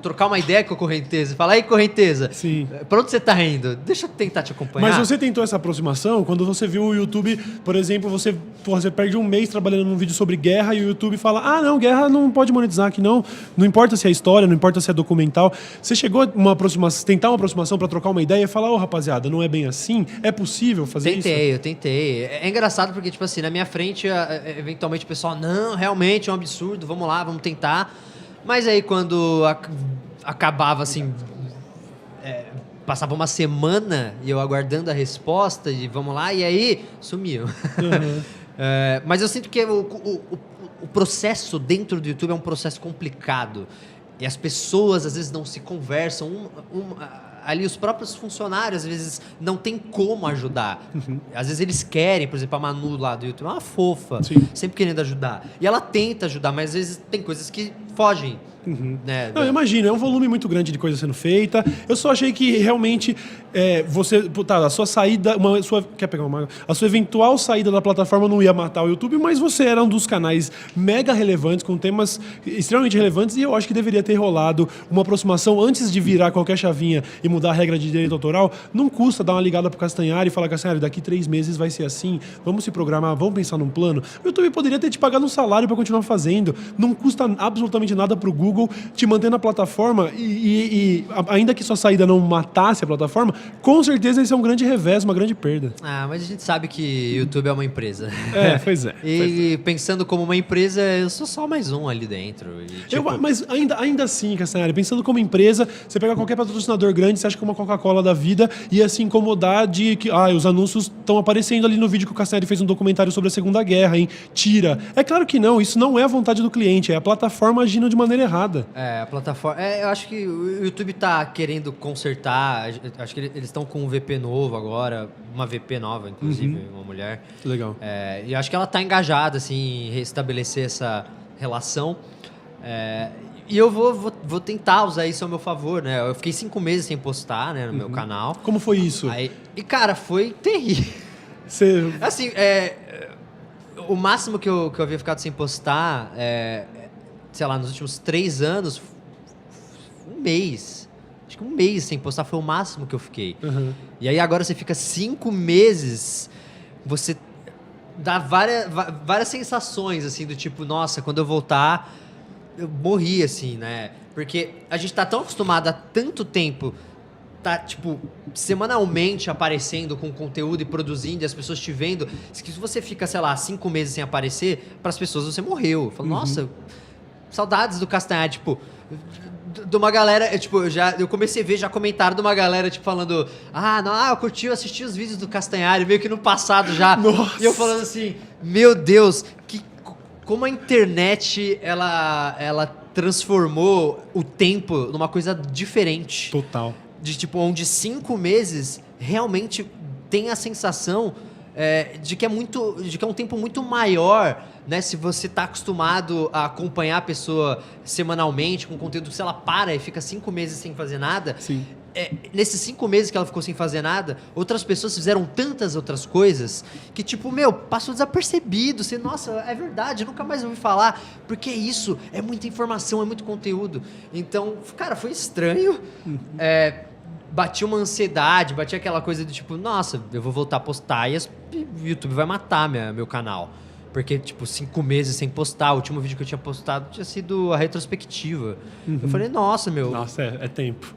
trocar uma ideia com a correnteza. Falar, aí, correnteza, sim, pra onde você tá indo? Deixa eu tentar te acompanhar. Mas você tentou essa aproximação quando você viu o YouTube, por exemplo, você perde um mês trabalhando num vídeo sobre guerra e o YouTube fala, não, guerra não pode monetizar aqui não. Não importa se é história, não importa se é documental. Você chegou a tentar uma aproximação para trocar uma ideia e falar, rapaziada, não é bem assim? É possível fazer isso? Eu tentei. É engraçado porque, tipo assim, na minha frente, eventualmente o pessoal, não, realmente é um absurdo, vamos lá, vamos tentar. Mas aí quando acabava assim, passava uma semana e eu aguardando a resposta e vamos lá, e aí sumiu. Mas eu sinto que o processo dentro do YouTube é um processo complicado. E as pessoas às vezes não se conversam. Ali os próprios funcionários às vezes não tem como ajudar. Às vezes eles querem, por exemplo, a Manu lá do YouTube é uma fofa, sim, sempre querendo ajudar. E ela tenta ajudar, mas às vezes tem coisas que fogem né? Não, eu imagino, é um volume muito grande de coisa sendo feita. Eu só achei que realmente a sua saída, quer pegar uma? A sua eventual saída da plataforma não ia matar o YouTube, mas você era um dos canais mega relevantes, com temas extremamente relevantes, e eu acho que deveria ter rolado uma aproximação antes de virar qualquer chavinha e mudar a regra de direito autoral. Não custa dar uma ligada pro Castanhari e falar, Castanhari, daqui 3 meses vai ser assim, vamos se programar, vamos pensar num plano. O YouTube poderia ter te pagado um salário para continuar fazendo. Não custa absolutamente nada pro Google te manter na plataforma e ainda que sua saída não matasse a plataforma, com certeza isso é um grande revés, uma grande perda. Mas a gente sabe que YouTube é uma empresa. Pois é. E pensando como uma empresa, eu sou só mais um ali dentro. E, mas ainda assim, Castanhari, pensando como empresa, você pega qualquer patrocinador grande, você acha que é uma Coca-Cola da vida, ia se incomodar de que os anúncios estão aparecendo ali no vídeo que o Castanhari fez um documentário sobre a Segunda Guerra, hein? Tira. É claro que não, isso não é a vontade do cliente, é a plataforma agindo de maneira errada. A plataforma... eu acho que o YouTube tá querendo consertar, acho que eles estão com um VP novo agora, uma VP nova, inclusive, uma mulher. Legal. E acho que ela tá engajada, assim, em restabelecer essa relação. E eu vou tentar usar isso ao meu favor, né? Eu fiquei 5 meses sem postar, né, no meu canal. Como foi isso? Cara, foi terrível. Você... Assim, o máximo que eu havia ficado sem postar, sei lá, nos últimos 3 anos, um mês. Acho que um mês sem postar foi o máximo que eu fiquei. E aí agora você fica 5 meses, você dá várias sensações, assim, do tipo, nossa, quando eu voltar, eu morri, assim, né? Porque a gente tá tão acostumado há tanto tempo, tá, tipo, semanalmente aparecendo com conteúdo e produzindo, e as pessoas te vendo, que se você fica, sei lá, 5 meses sem aparecer, pras pessoas você morreu. Eu falo, nossa, saudades do Castanhari, tipo... De uma galera, eu comecei a ver já comentário de uma galera, tipo, falando, eu curti, eu assisti os vídeos do Castanhari, meio que no passado já. Nossa. E eu falando assim, meu Deus, como a internet, ela transformou o tempo numa coisa diferente. Total. De, tipo, onde 5 meses realmente tem a sensação de que é um tempo muito maior, né? Se você está acostumado a acompanhar a pessoa semanalmente com conteúdo, se ela para e fica 5 meses sem fazer nada, sim. Nesses 5 meses que ela ficou sem fazer nada, outras pessoas fizeram tantas outras coisas que, tipo, passou desapercebido. Você, nossa, é verdade, eu nunca mais ouvi falar, porque isso é muita informação, é muito conteúdo. Então, cara, foi estranho. Bati uma ansiedade, bati aquela coisa do tipo, nossa, eu vou voltar a postar e o YouTube vai matar meu canal. Porque, tipo, 5 meses sem postar. O último vídeo que eu tinha postado tinha sido a retrospectiva. Eu falei, nossa, Nossa, é tempo.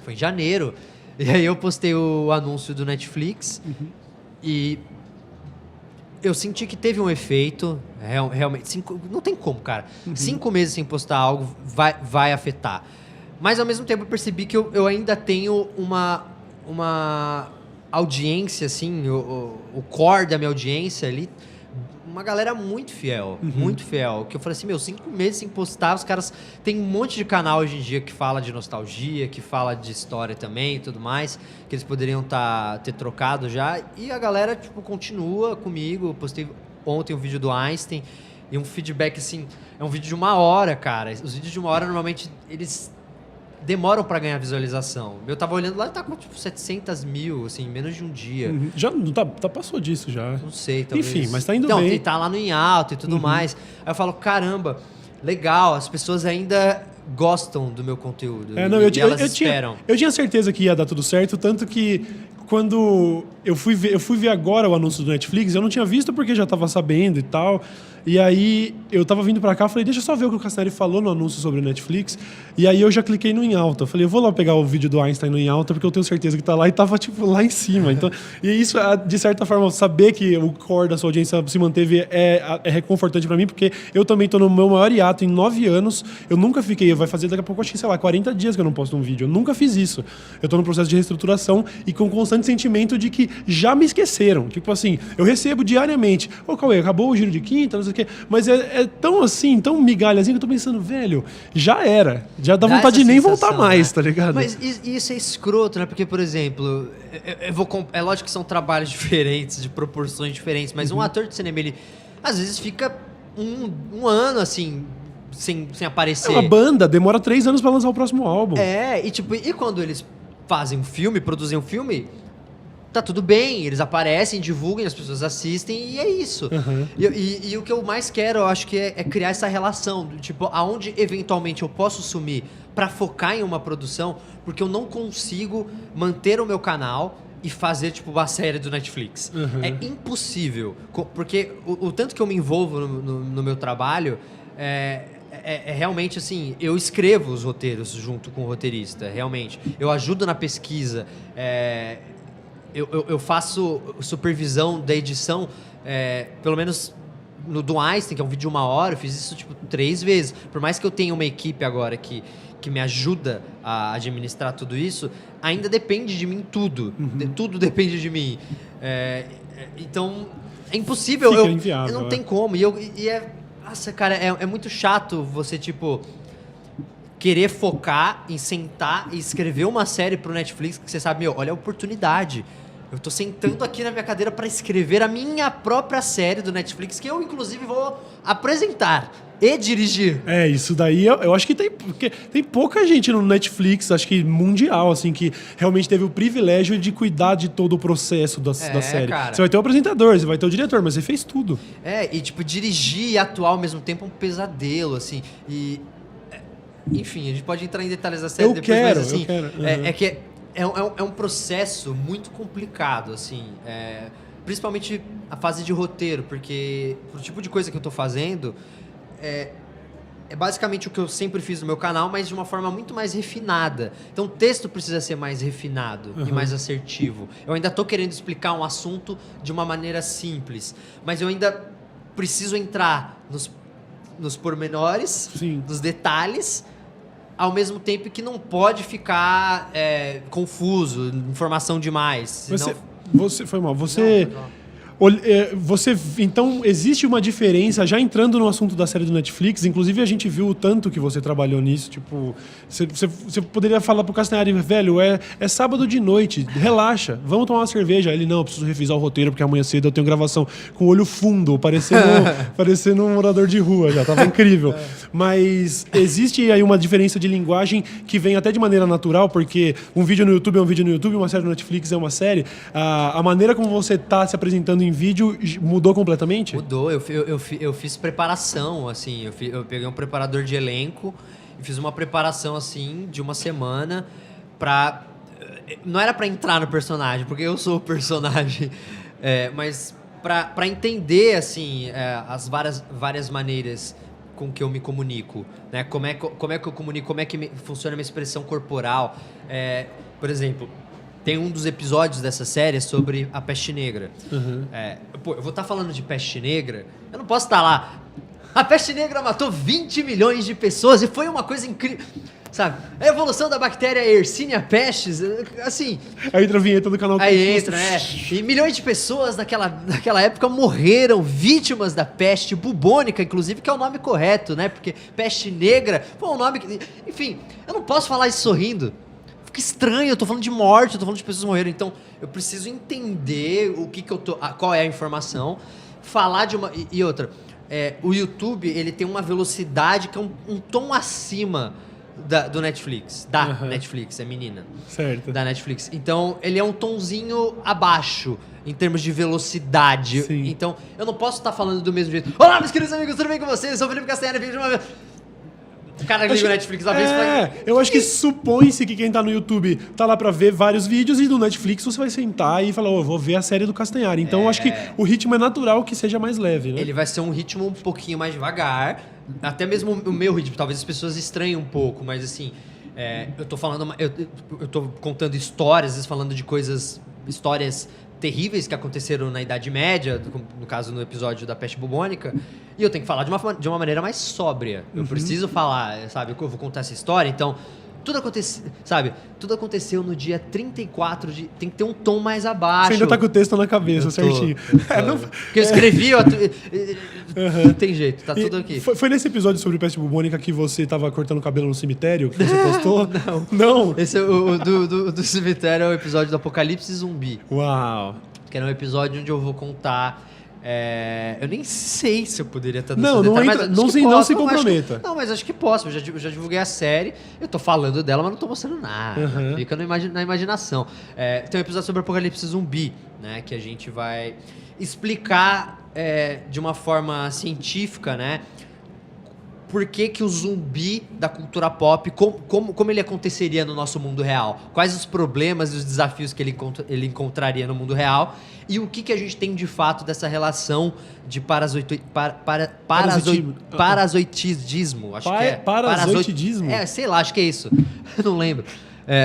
Foi em janeiro. E aí eu postei o anúncio do Netflix. E eu senti que teve um efeito. Realmente, não tem como, cara. 5 meses sem postar algo vai afetar. Mas, ao mesmo tempo, eu percebi que eu ainda tenho uma audiência, assim, o core da minha audiência ali, uma galera muito fiel, muito fiel. Que eu falei assim, 5 meses sem postar, os caras... Tem um monte de canal hoje em dia que fala de nostalgia, que fala de história também e tudo mais, que eles poderiam ter trocado já. E a galera, tipo, continua comigo. Eu postei ontem um vídeo do Einstein e um feedback, assim... É um vídeo de 1 hora, cara. Os vídeos de 1 hora, normalmente, eles... demoram pra ganhar visualização. Eu tava olhando lá e tá com tipo 700 mil, assim, em menos de um dia. Já não passou disso já. Não sei, talvez. Enfim, mas tá indo bem. Não, tá lá no em alta e tudo mais. Aí eu falo, caramba, legal, as pessoas ainda gostam do meu conteúdo. Elas esperam. Eu tinha certeza que ia dar tudo certo, tanto que quando eu fui ver agora o anúncio do Netflix, eu não tinha visto porque já tava sabendo e tal. E aí eu tava vindo pra cá, falei, deixa eu só ver o que o Castanhari falou no anúncio sobre o Netflix. E aí eu já cliquei no em alta. Eu falei, eu vou lá pegar o vídeo do Einstein no em alta, porque eu tenho certeza que tá lá, e tava tipo lá em cima. Então, e isso, de certa forma, saber que o core da sua audiência se manteve é reconfortante pra mim, porque eu também tô no meu maior hiato em 9 anos. Eu nunca fiquei, vai fazer daqui a pouco, acho que, sei lá, 40 dias que eu não posto um vídeo. Eu nunca fiz isso. Eu tô no processo de reestruturação e com um constante sentimento de que já me esqueceram. Tipo assim, eu recebo diariamente, Cauê, acabou o giro de quinta, não sei o quê, mas é tão assim, tão migalhazinho que eu tô pensando, velho, já era. Já dá vontade de nem voltar mais, né? Tá ligado? Mas isso é escroto, né? Porque, por exemplo, é lógico que são trabalhos diferentes, de proporções diferentes, mas um ator de cinema, ele às vezes fica um ano, assim, sem aparecer. Uma banda demora 3 anos pra lançar o próximo álbum. E quando eles fazem um filme, produzem um filme, tá tudo bem, eles aparecem, divulgam, as pessoas assistem e é isso. Uhum. E o que eu mais quero, eu acho que é criar essa relação, tipo, aonde eventualmente eu posso sumir pra focar em uma produção, porque eu não consigo manter o meu canal e fazer, tipo, uma série do Netflix. Uhum. É impossível, porque o tanto que eu me envolvo no meu trabalho é realmente assim, eu escrevo os roteiros junto com o roteirista, realmente. Eu ajudo na pesquisa, eu faço supervisão da edição, pelo menos no do Einstein, que é um vídeo de 1 hora, eu fiz isso tipo 3 vezes. Por mais que eu tenha uma equipe agora que me ajuda a administrar tudo isso, ainda depende de mim tudo. Tudo depende de mim. Então, é impossível. Fica inviável, não tem como. Nossa, cara, é muito chato você, tipo, querer focar em sentar e escrever uma série pro Netflix que você sabe, olha a oportunidade. Eu tô sentando aqui na minha cadeira para escrever a minha própria série do Netflix, que eu, inclusive, vou apresentar e dirigir. Isso daí eu acho que tem pouca gente no Netflix, acho que mundial, assim, que realmente teve o privilégio de cuidar de todo o processo da série. Cara. Você vai ter o apresentador, você vai ter o diretor, mas você fez tudo. E tipo, dirigir e atuar ao mesmo tempo é um pesadelo, assim. Enfim, a gente pode entrar em detalhes da série Eu depois, quero. É que é um processo muito complicado, assim. Principalmente a fase de roteiro, porque o tipo de coisa que eu tô fazendo é basicamente o que eu sempre fiz no meu canal, mas de uma forma muito mais refinada. Então o texto precisa ser mais refinado e mais assertivo. Eu ainda tô querendo explicar um assunto de uma maneira simples, mas eu ainda preciso entrar nos pormenores, Sim. nos detalhes, ao mesmo tempo que não pode ficar confuso, informação demais. Senão... Você foi mal. Então, existe uma diferença, já entrando no assunto da série do Netflix, inclusive a gente viu o tanto que você trabalhou nisso, tipo, você poderia falar pro Castanhari, velho, é sábado de noite, relaxa, vamos tomar uma cerveja. Ele, não, eu preciso revisar o roteiro, porque amanhã cedo eu tenho gravação com o olho fundo, parecendo um morador de rua já, tava incrível. Mas existe aí uma diferença de linguagem que vem até de maneira natural, porque um vídeo no YouTube é um vídeo no YouTube, uma série no Netflix é uma série. A maneira como você tá se apresentando em vídeo mudou completamente? Mudou, eu fiz preparação, assim, eu peguei um preparador de elenco e fiz uma preparação, assim, de uma semana pra... Não era pra entrar no personagem, porque eu sou o personagem, mas pra entender, assim, as várias maneiras com que eu me comunico, né? Como é que eu comunico, como é que funciona a minha expressão corporal. Por exemplo... Tem um dos episódios dessa série sobre a peste negra. Eu vou estar falando de peste negra, eu não posso estar lá. A peste negra matou 20 milhões de pessoas e foi uma coisa incrível. Sabe? A evolução da bactéria Yersinia pestis, assim... Aí entra a vinheta do canal. Aí entra, E milhões de pessoas naquela época morreram vítimas da peste bubônica, inclusive, que é o nome correto, né? Porque peste negra foi um nome que... Enfim, eu não posso falar isso sorrindo. Fica estranho, eu tô falando de morte, eu tô falando de pessoas morreram. Então, eu preciso entender qual é a informação, falar de uma... E outra, o YouTube, ele tem uma velocidade que é um tom acima do Netflix. Netflix, é menina. Certo. Da Netflix. Então, ele é um tonzinho abaixo em termos de velocidade. Sim. Então, eu não posso estar falando do mesmo jeito. Olá, meus queridos amigos, tudo bem com vocês? Eu sou o Felipe Castanhari, vídeo de uma vez... O cara liga o Netflix uma vez eu acho que supõe-se que quem tá no YouTube tá lá pra ver vários vídeos e no Netflix você vai sentar e falar, vou ver a série do Castanhari. Então eu acho que o ritmo é natural que seja mais leve, né? Ele vai ser um ritmo um pouquinho mais devagar, até mesmo o meu ritmo, talvez as pessoas estranhem um pouco, mas assim, eu tô falando, eu tô contando histórias, às vezes falando de histórias terríveis que aconteceram na Idade Média, no caso no episódio da peste bubônica, e eu tenho que falar de uma maneira mais sóbria. Eu preciso falar, sabe, eu vou contar essa história, então tudo aconteceu no dia 34 de... Tem que ter um tom mais abaixo. Você ainda tá com o texto na cabeça, certinho. Porque eu escrevi... Não tem jeito, tá tudo aqui. Foi nesse episódio sobre peste bubônica que você tava cortando o cabelo no cemitério, que você postou? Não. Esse do cemitério é o episódio do Apocalipse Zumbi. Uau. Que era um episódio onde eu vou contar Eu nem sei se eu poderia estar Não, não entra, não se comprometa. Não, mas acho que posso. Eu já divulguei a série, eu tô falando dela, mas não tô mostrando nada. Fica na imaginação. Tem um episódio sobre Apocalipse Zumbi, né? Que a gente vai explicar de uma forma científica, né? Por que o zumbi da cultura pop, como ele aconteceria no nosso mundo real? Quais os problemas e os desafios que ele encontraria no mundo real? E o que a gente tem de fato dessa relação de parazoitismo? Acho que é. Parazoitismo? Sei lá, acho que é isso. Eu não lembro.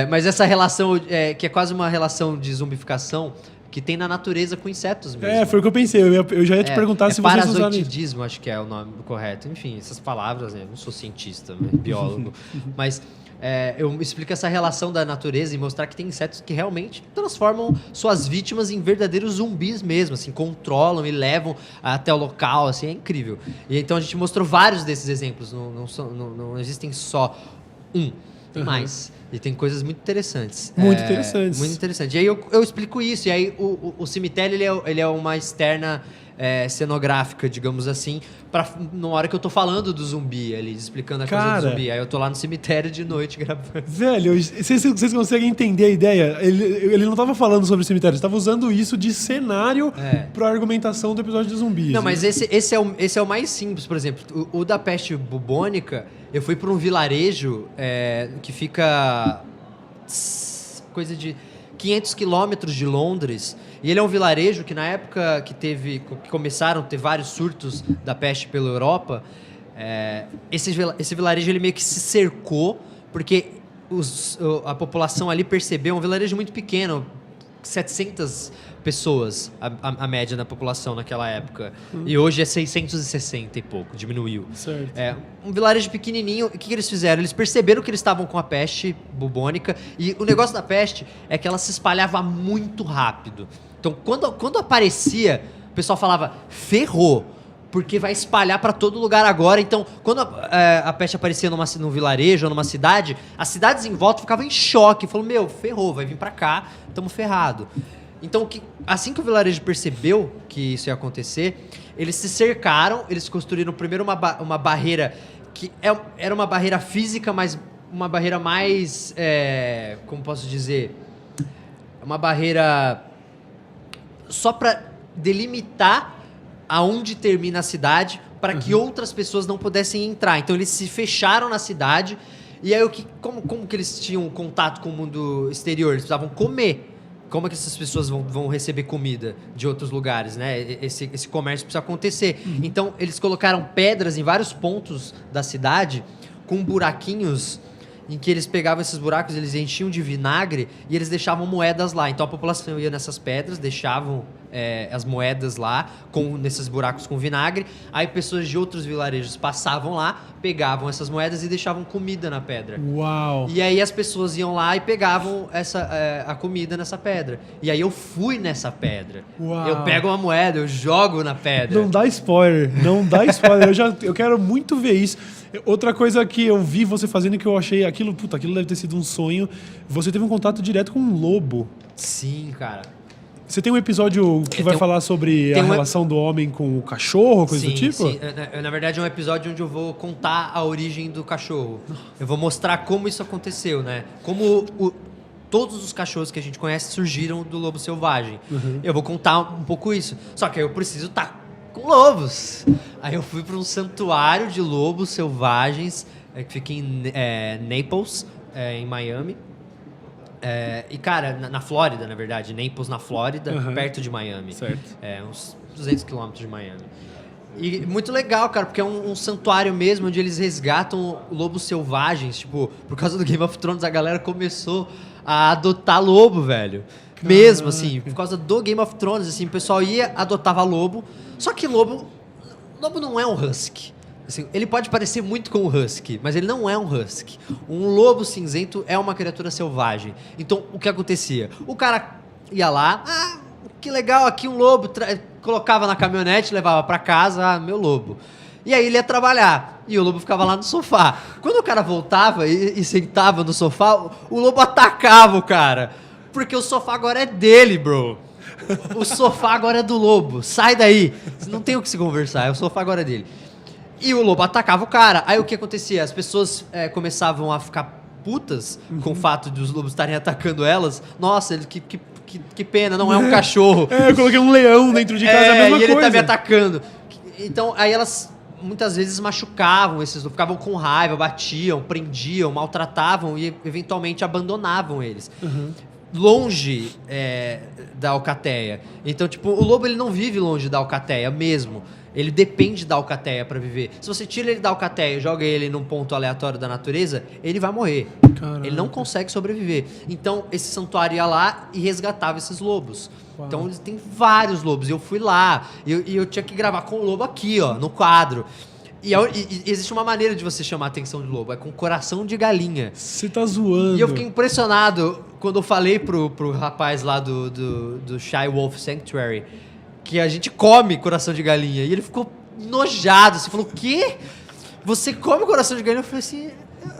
Mas essa relação, que é quase uma relação de zumbificação, que tem na natureza com insetos mesmo. Foi o que eu pensei. Eu já ia te perguntar se vocês usaram isso. Parazoitismo, acho que é o nome correto. Enfim, essas palavras, né? Eu não sou cientista, biólogo. Mas eu explico essa relação da natureza e mostrar que tem insetos que realmente transformam suas vítimas em verdadeiros zumbis mesmo, assim, controlam e levam até o local, assim, é incrível. E então a gente mostrou vários desses exemplos. Não existem só um. Tem mais. E tem coisas muito interessantes. Muito interessantes. Muito interessante. E aí eu explico isso. E aí o cemitério, ele é uma externa cenográfica, digamos assim, na hora que eu tô falando do zumbi, ali, explicando a coisa do zumbi. Aí eu tô lá no cemitério de noite gravando. Velho, vocês conseguem entender a ideia? Ele não tava falando sobre cemitério, ele tava usando isso de cenário pra argumentação do episódio de zumbis. Não, mas esse é o mais simples, por exemplo. O da peste bubônica, eu fui pra um vilarejo que fica coisa de 500 quilômetros de Londres. E ele é um vilarejo que na época que começaram a ter vários surtos da peste pela Europa, esse vilarejo ele meio que se cercou, porque a população ali percebeu, um vilarejo muito pequeno, 700 pessoas, a média da população naquela época. E hoje é 660 e pouco, diminuiu. Certo. Um vilarejo pequenininho, o que eles fizeram? Eles perceberam que eles estavam com a peste bubônica, e o negócio da peste é que ela se espalhava muito rápido. Então, quando aparecia, o pessoal falava, ferrou, porque vai espalhar para todo lugar agora. Então, quando a peste aparecia num vilarejo ou numa cidade, as cidades em volta ficavam em choque. Falaram, ferrou, vai vir para cá, estamos ferrados. Então, assim que o vilarejo percebeu que isso ia acontecer, eles se cercaram, eles construíram primeiro uma barreira que era uma barreira física, mas uma barreira mais, como posso dizer, uma barreira só para delimitar aonde termina a cidade, para que outras pessoas não pudessem entrar. Então, eles se fecharam na cidade, e aí como que eles tinham contato com o mundo exterior? Eles precisavam comer. Como é que essas pessoas vão receber comida de outros lugares, né? Esse comércio precisa acontecer. Então, eles colocaram pedras em vários pontos da cidade com buraquinhos em que eles pegavam esses buracos, eles enchiam de vinagre e eles deixavam moedas lá. Então, a população ia nessas pedras, deixavam as moedas lá, nesses buracos com vinagre. Aí, pessoas de outros vilarejos passavam lá, pegavam essas moedas e deixavam comida na pedra. Uau! E aí, as pessoas iam lá e pegavam a comida nessa pedra. E aí, eu fui nessa pedra. Uau. Eu pego uma moeda, eu jogo na pedra. Não dá spoiler, não dá spoiler. Eu quero muito ver isso. Outra coisa que eu vi você fazendo que eu achei aquilo deve ter sido um sonho. Você teve um contato direto com um lobo. Sim, cara. Você tem um episódio que vai falar sobre a relação do homem com o cachorro, coisa do tipo? Sim, na verdade é um episódio onde eu vou contar a origem do cachorro. Eu vou mostrar como isso aconteceu, né? Como todos os cachorros que a gente conhece surgiram do lobo selvagem. Eu vou contar um pouco isso. Só que aí eu preciso estar com lobos. Aí eu fui para um santuário de lobos selvagens que fica em Naples, em Miami. E, cara, na Flórida, na verdade. Naples, na Flórida, perto de Miami. Certo. Uns 200 quilômetros de Miami. E muito legal, cara, porque é um santuário mesmo, onde eles resgatam lobos selvagens. Tipo, por causa do Game of Thrones, a galera começou a adotar lobo, velho. Caraca. Mesmo, assim, por causa do Game of Thrones, assim, o pessoal adotava lobo. Só que lobo não é um husky. Assim, ele pode parecer muito com um husky, mas ele não é um husky. Um lobo cinzento é uma criatura selvagem. Então, o que acontecia? O cara ia lá, que legal, aqui um lobo, colocava na caminhonete, levava pra casa, meu lobo. E aí ele ia trabalhar, e o lobo ficava lá no sofá. Quando o cara voltava e sentava no sofá, o lobo atacava o cara, porque o sofá agora é dele, bro. o sofá agora é do lobo, sai daí. Não tem o que se conversar, o sofá agora é dele. E o lobo atacava o cara. Aí o que acontecia? As pessoas começavam a ficar putas com o fato de os lobos estarem atacando elas. Nossa, que pena, não é um cachorro. Eu coloquei um leão dentro de casa, é a mesma e ele coisa. tá me atacando. Então, aí elas muitas vezes machucavam esses lobos, ficavam com raiva, batiam, prendiam, maltratavam e eventualmente abandonavam eles. Longe da alcateia. Então, tipo, o lobo ele não vive longe da alcateia mesmo. Ele depende da alcateia pra viver. Se você tira ele da alcateia e joga ele num ponto aleatório da natureza, ele vai morrer. Caraca. Ele não consegue sobreviver. Então, esse santuário ia lá e resgatava esses lobos. Uau. Então, eles têm vários lobos. Eu fui lá e eu tinha que gravar com o lobo aqui, ó, no quadro. E existe uma maneira de você chamar a atenção do lobo, é com coração de galinha. Você tá zoando. E eu fiquei impressionado quando eu falei pro rapaz lá do Shy Wolf Sanctuary que a gente come coração de galinha. E ele ficou nojado. Você falou, o quê? Você come coração de galinha? Eu falei assim,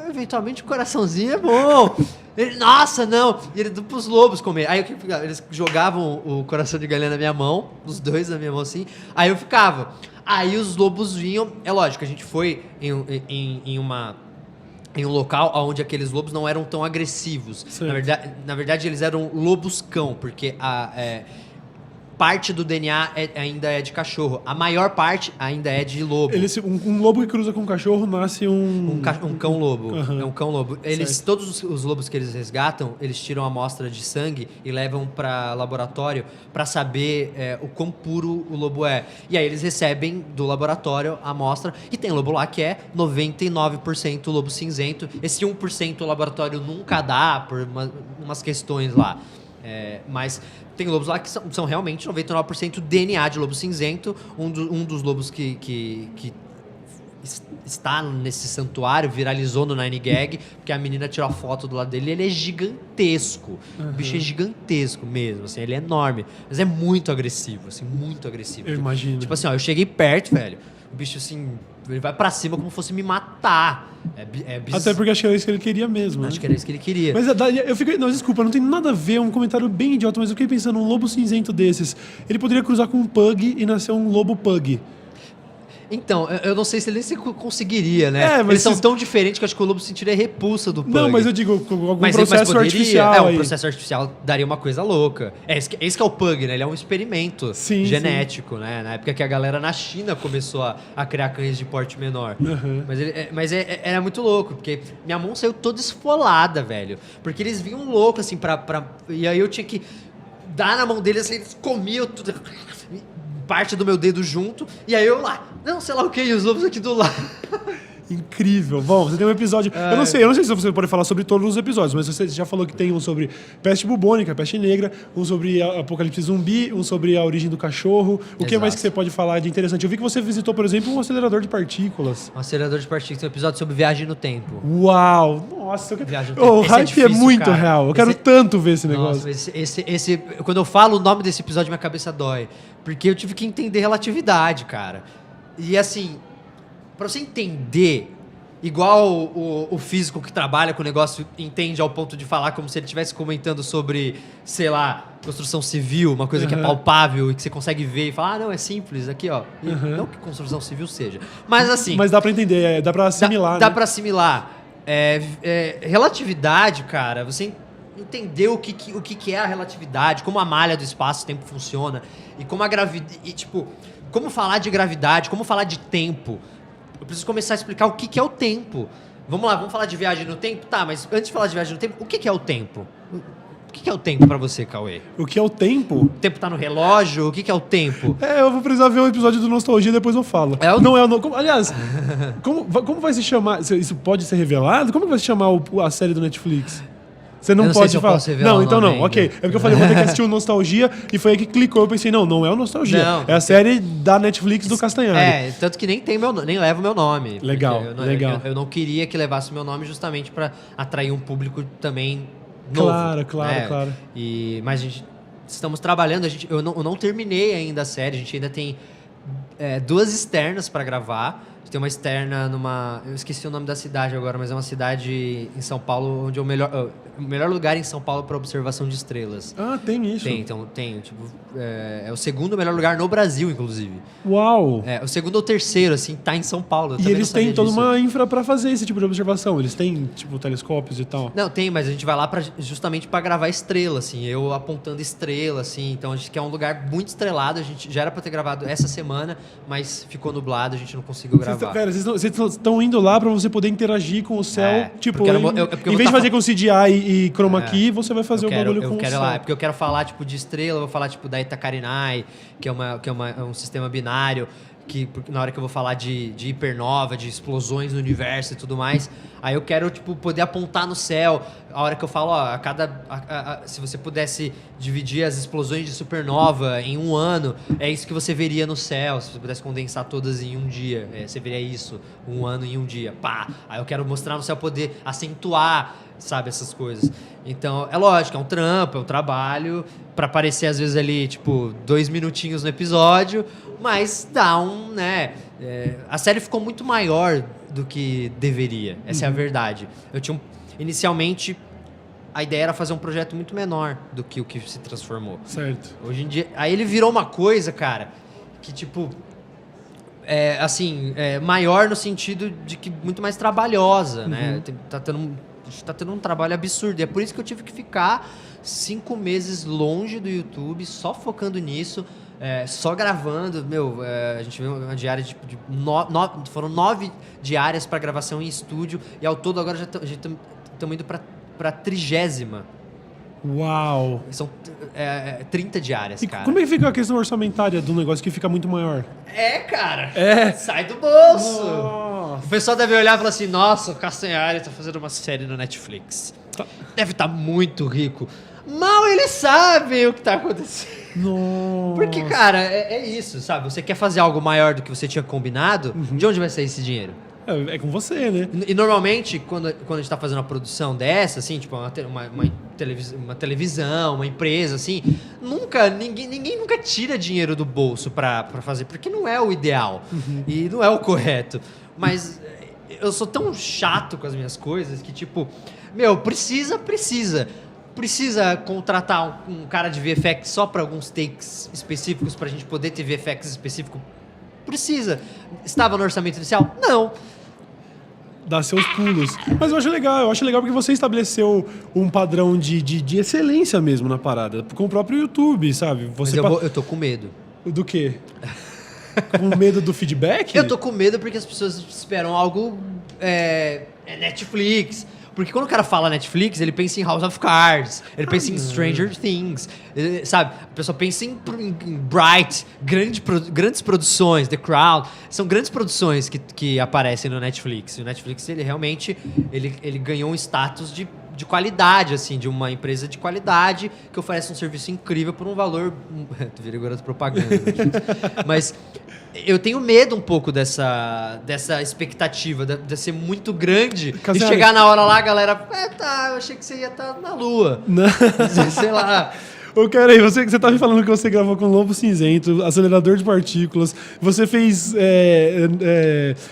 eventualmente o coraçãozinho é bom. Ele, nossa, não. E ele deu pros lobos comer. Aí eles jogavam o coração de galinha na minha mão, os dois na minha mão assim. Aí eu ficava. Aí os lobos vinham. É lógico, a gente foi em um local onde aqueles lobos não eram tão agressivos. Na verdade, eles eram lobos-cão, porque parte do DNA ainda é de cachorro. A maior parte ainda é de lobo. Um lobo que cruza com um cachorro nasce um cão-lobo. Uhum. É um cão-lobo. Todos os lobos que eles resgatam, eles tiram a amostra de sangue e levam para laboratório para saber o quão puro o lobo é. E aí eles recebem do laboratório a amostra. E tem lobo lá que é 99% lobo cinzento. Esse 1% o laboratório nunca dá por umas questões lá. Mas tem lobos lá que são realmente 99% DNA de lobo cinzento. Um dos lobos que está nesse santuário viralizou no 9gag, porque a menina tirou a foto do lado dele e ele é gigantesco. O bicho é gigantesco mesmo, assim, ele é enorme. Mas é muito agressivo, assim, muito agressivo. Eu imagino. Tipo assim, ó, eu cheguei perto, velho. O bicho, assim, ele vai pra cima como se fosse me matar. Até porque acho que era isso que ele queria mesmo. Acho que era isso que ele queria. Mas eu fiquei. Não, desculpa, não tem nada a ver, um comentário bem idiota, mas eu fiquei pensando, um lobo cinzento desses, ele poderia cruzar com um pug e nascer um lobo pug. Então, eu não sei se ele conseguiria, né? Mas eles são tão diferentes que acho que o lobo sentiria repulsa do pug. Não, mas eu digo, com algum mas processo artificial. Um processo artificial daria uma coisa louca. Esse que é o pug, né? Ele é um experimento genético, né? Na época que a galera na China começou a criar cães de porte menor. Mas era muito louco, porque minha mão saiu toda esfolada, velho. Porque eles vinham loucos, assim, e aí eu tinha que dar na mão deles, assim, eles comiam tudo. Parte do meu dedo junto, e aí eu lá, não sei lá o que, e os lobos aqui do lado. Incrível. Bom, você tem um episódio... Eu não sei se você pode falar sobre todos os episódios, mas você já falou que tem um sobre peste bubônica, peste negra, um sobre apocalipse zumbi, um sobre a origem do cachorro. O que mais que você pode falar de interessante? Eu vi que você visitou, por exemplo, um acelerador de partículas. Um acelerador de partículas, tem um episódio sobre viagem no tempo. Uau! Nossa, viagem no tempo. O hype difícil, é muito cara. Real. Eu quero tanto ver esse negócio. Nossa, quando eu falo o nome desse episódio, minha cabeça dói. Porque eu tive que entender relatividade, cara. E assim... Pra você entender, igual o físico que trabalha com o negócio entende ao ponto de falar como se ele estivesse comentando sobre, sei lá, construção civil, uma coisa que é palpável e que você consegue ver e falar, não, é simples, aqui, ó. Não que construção civil seja. Mas assim... Mas dá pra entender, dá pra assimilar, Dá pra assimilar. Relatividade, cara, você entender o que é a relatividade, como a malha do espaço-tempo funciona e como a gravidade... Tipo, como falar de gravidade, como falar de tempo... Eu preciso começar a explicar o que é o tempo. Vamos lá, vamos falar de viagem no tempo? Tá, mas antes de falar de viagem no tempo, o que é o tempo? O que é o tempo pra você, Cauê? O que é o tempo? O tempo tá no relógio? O que é o tempo? Eu vou precisar ver um episódio do Nostalgia, depois eu falo. Aliás, como vai se chamar? Isso pode ser revelado? Como vai se chamar a série do Netflix? Você não pode falar. Posso revelar não, então não. Ainda. Ok. É porque eu falei, vou ter que assistir o Nostalgia e foi aí que clicou. Eu pensei, não é o Nostalgia. Não, é a série da Netflix do Castanhari. Tanto que nem leva o meu nome. Legal, legal. Eu não queria que levasse o meu nome justamente pra atrair um público também novo. Claro. Mas a gente estamos trabalhando, eu não terminei ainda a série, a gente ainda tem 2 externas pra gravar gente tem uma externa numa... Eu esqueci o nome da cidade agora, mas é uma cidade em São Paulo onde é o melhor lugar em São Paulo para observação de estrelas. Ah, tem isso. Tem, então, tem. Tipo, é o segundo melhor lugar no Brasil, inclusive. Uau! O segundo ou terceiro, assim, tá em São Paulo. Eu E também eles não sabia têm toda disso. uma infra pra fazer esse tipo de observação. Eles têm, tipo, telescópios e tal. Não, tem, mas a gente vai lá justamente pra gravar estrela, assim. Eu apontando estrela, assim. Então, a gente quer um lugar muito estrelado. A gente já era pra ter gravado essa semana, mas ficou nublado, a gente não conseguiu gravar. Vocês estão indo lá pra você poder interagir com o céu. Tipo, porque eu em não- eu- porque eu em vou vez de tá fazer com CGI e chroma key, você vai fazer o bagulho com o quero céu. lá, porque eu quero falar, tipo, de estrela, eu vou falar, tipo, da Itacarinai, que é um sistema binário, porque na hora que eu vou falar de hipernova, de explosões no universo e tudo mais, aí eu quero, tipo, poder apontar no céu. A hora que eu falo, ó, se você pudesse dividir as explosões de supernova em um ano, é isso que você veria no céu. Se você pudesse condensar todas em um dia, você veria isso, um ano em um dia. Pá! Aí eu quero mostrar no céu, poder acentuar, sabe, essas coisas. Então, é lógico, é um trampo, é um trabalho, pra aparecer às vezes ali, tipo, 2 minutinhos no episódio, mas dá um, né... a série ficou muito maior do que deveria, essa é a verdade. Inicialmente, a ideia era fazer um projeto muito menor do que o que se transformou. Certo. Hoje em dia, aí ele virou uma coisa, cara, que tipo... maior no sentido de que muito mais trabalhosa, né? A gente tá tendo um trabalho absurdo. E é por isso que eu tive que ficar 5 meses longe do YouTube, só focando nisso, só gravando. A gente viu uma diária foram 9 diárias para gravação em estúdio, e ao todo agora já estamos indo para 30ª. Uau! São 30 diárias, E cara. como é que fica a questão orçamentária do negócio que fica muito maior? Cara. É. Sai do bolso. Nossa. O pessoal deve olhar e falar assim, nossa, o Castanhari tá fazendo uma série no Netflix. Deve estar muito rico. Mal eles sabem o que tá acontecendo. Nossa. Porque, cara, é isso, sabe? Você quer fazer algo maior do que você tinha combinado, de onde vai sair esse dinheiro? É com você, né? E normalmente, quando a gente tá fazendo uma produção dessa, assim, tipo, uma televisão, uma empresa, assim, ninguém nunca tira dinheiro do bolso pra fazer, porque não é o ideal e não é o correto. Mas eu sou tão chato com as minhas coisas que, tipo, precisa contratar um cara de VFX só pra alguns takes específicos pra gente poder ter VFX específico? Precisa. Estava no orçamento inicial? Não. Dar seus pulos. Mas eu acho legal porque você estabeleceu um padrão de excelência mesmo na parada, com o próprio YouTube, sabe? Mas eu tô com medo. Do quê? Com medo do feedback? Eu tô com medo porque as pessoas esperam algo Netflix. Porque quando o cara fala Netflix, ele pensa em House of Cards, ele pensa em Stranger Things, sabe? A pessoa pensa em Bright, grandes produções, The Crown. São grandes produções que aparecem no Netflix. E o Netflix, ele realmente ele ganhou um status de qualidade, assim, de uma empresa de qualidade que oferece um serviço incrível por um valor... Tu vira agora propaganda. Mas eu tenho medo um pouco dessa expectativa, de ser muito grande, Cassiano, e chegar na hora lá, a galera... eu achei que você ia estar na lua. Não. Sei lá... Ô, cara, aí, você tá me falando que você gravou com Lobo Cinzento, acelerador de partículas, você fez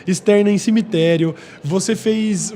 externa em cemitério, você fez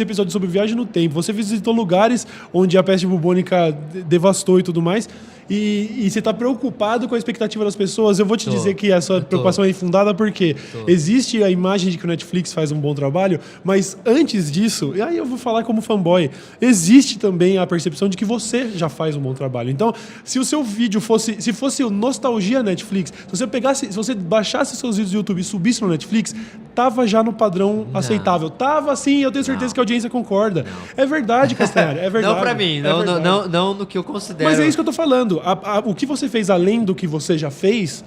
episódios sobre viagem no tempo, você visitou lugares onde a peste bubônica devastou e tudo mais, e você tá preocupado com a expectativa das pessoas. Eu vou te dizer que a sua preocupação é infundada porque existe a imagem de que o Netflix faz um bom trabalho, mas antes disso, e aí eu vou falar como fanboy, existe também a percepção de que você já faz um bom trabalho. Então, se o seu vídeo fosse o Nostalgia Netflix, se você baixasse seus vídeos do YouTube e subisse no Netflix, tava já no padrão aceitável. Tava sim, eu tenho certeza que a audiência concorda. É verdade, Castanhari, é verdade. Não pra mim, não no que eu considero. Mas é isso que eu tô falando. O que você fez além do que você já fez,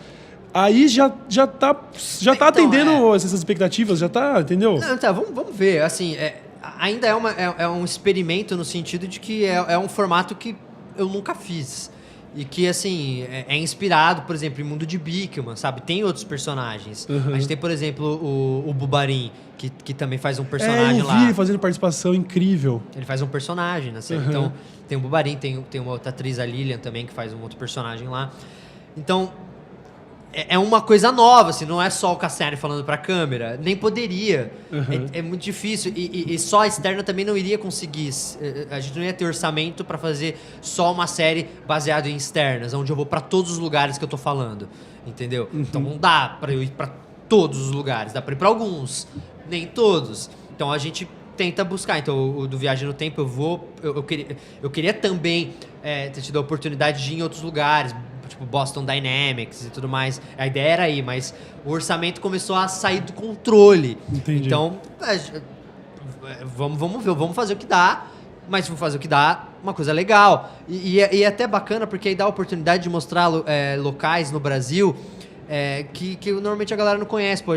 aí já tá atendendo essas expectativas, já tá, entendeu? Não, tá, vamos ver. Assim, ainda é um experimento no sentido de que é um formato que eu nunca fiz. E que, assim, é inspirado, por exemplo, em Mundo de Bikman, sabe? Tem outros personagens. A gente tem, por exemplo, o Bubarim, que também faz um personagem eu vi lá. ele fazendo participação incrível. Ele faz um personagem na série. Então, tem o Bubarim, tem uma outra atriz, a Lilian, também, que faz um outro personagem lá. Então, é uma coisa nova, assim, não é só o Castanhari falando pra câmera, nem poderia. Uhum. É muito difícil. E só a externa também não iria conseguir. A gente não ia ter orçamento pra fazer só uma série baseada em externas, onde eu vou pra todos os lugares que eu tô falando. Entendeu? Então não dá pra eu ir pra todos os lugares, dá pra ir pra alguns, nem todos. Então a gente tenta buscar. Então o do Viagem no Tempo eu queria também ter tido a oportunidade de ir em outros lugares, tipo Boston Dynamics e tudo mais. A ideia era aí, mas o orçamento começou a sair do controle. Entendi. Então, vamos ver, vamos fazer o que dá, mas vamos fazer o que dá, uma coisa legal. E é até bacana, porque aí dá a oportunidade de mostrar locais no Brasil que normalmente a galera não conhece. Pô,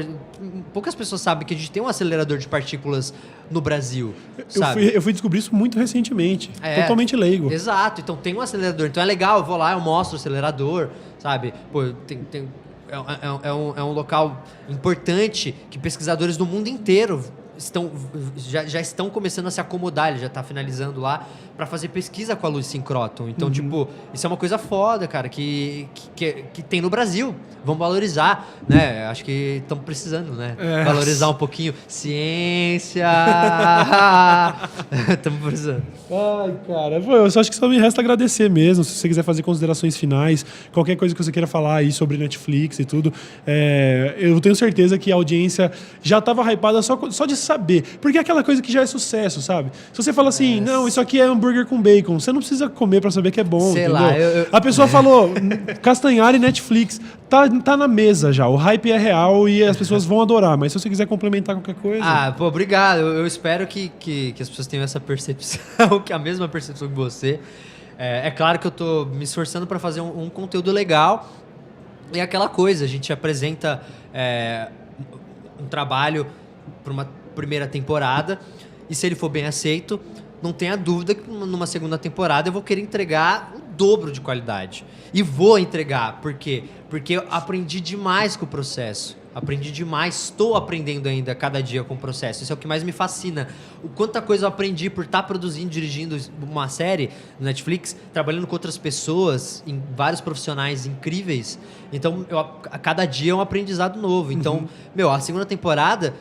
poucas pessoas sabem que a gente tem um acelerador de partículas no Brasil, sabe? Eu fui descobrir isso muito recentemente. Totalmente leigo. Exato. Então tem um acelerador. Então é legal, eu vou lá, eu mostro o acelerador, sabe? Pô, é um local importante que pesquisadores do mundo inteiro já estão começando a se acomodar. Ele já está finalizando lá para fazer pesquisa com a luz sincróton. Então, tipo, isso é uma coisa foda, cara, que tem no Brasil. Vamos valorizar, né? Acho que estamos precisando, né? Valorizar um pouquinho. Ciência! Estamos precisando. Ai, cara, eu só acho que só me resta agradecer mesmo. Se você quiser fazer considerações finais, qualquer coisa que você queira falar aí sobre Netflix e tudo, eu tenho certeza que a audiência já estava hypada só de saber. Porque é aquela coisa que já é sucesso, sabe? Se você fala assim, não, isso aqui é hambúrguer com bacon, você não precisa comer pra saber que é bom, Sei entendeu? lá, A pessoa falou, Castanhari, Netflix, tá na mesa já, o hype é real e as pessoas vão adorar, mas se você quiser complementar qualquer coisa... Ah, pô, obrigado. Eu espero que as pessoas tenham essa percepção, que a mesma percepção que você. É claro que eu tô me esforçando pra fazer um conteúdo legal. E é aquela coisa, a gente apresenta um trabalho para uma primeira temporada, e se ele for bem aceito, não tenha dúvida que numa segunda temporada eu vou querer entregar o dobro de qualidade. E vou entregar. Por quê? Porque eu aprendi demais com o processo. Aprendi demais, estou aprendendo ainda cada dia com o processo. Isso é o que mais me fascina. O quanta coisa eu aprendi por estar produzindo, dirigindo uma série no Netflix, trabalhando com outras pessoas, em vários profissionais incríveis. Então, a cada dia é um aprendizado novo. Então, a segunda temporada,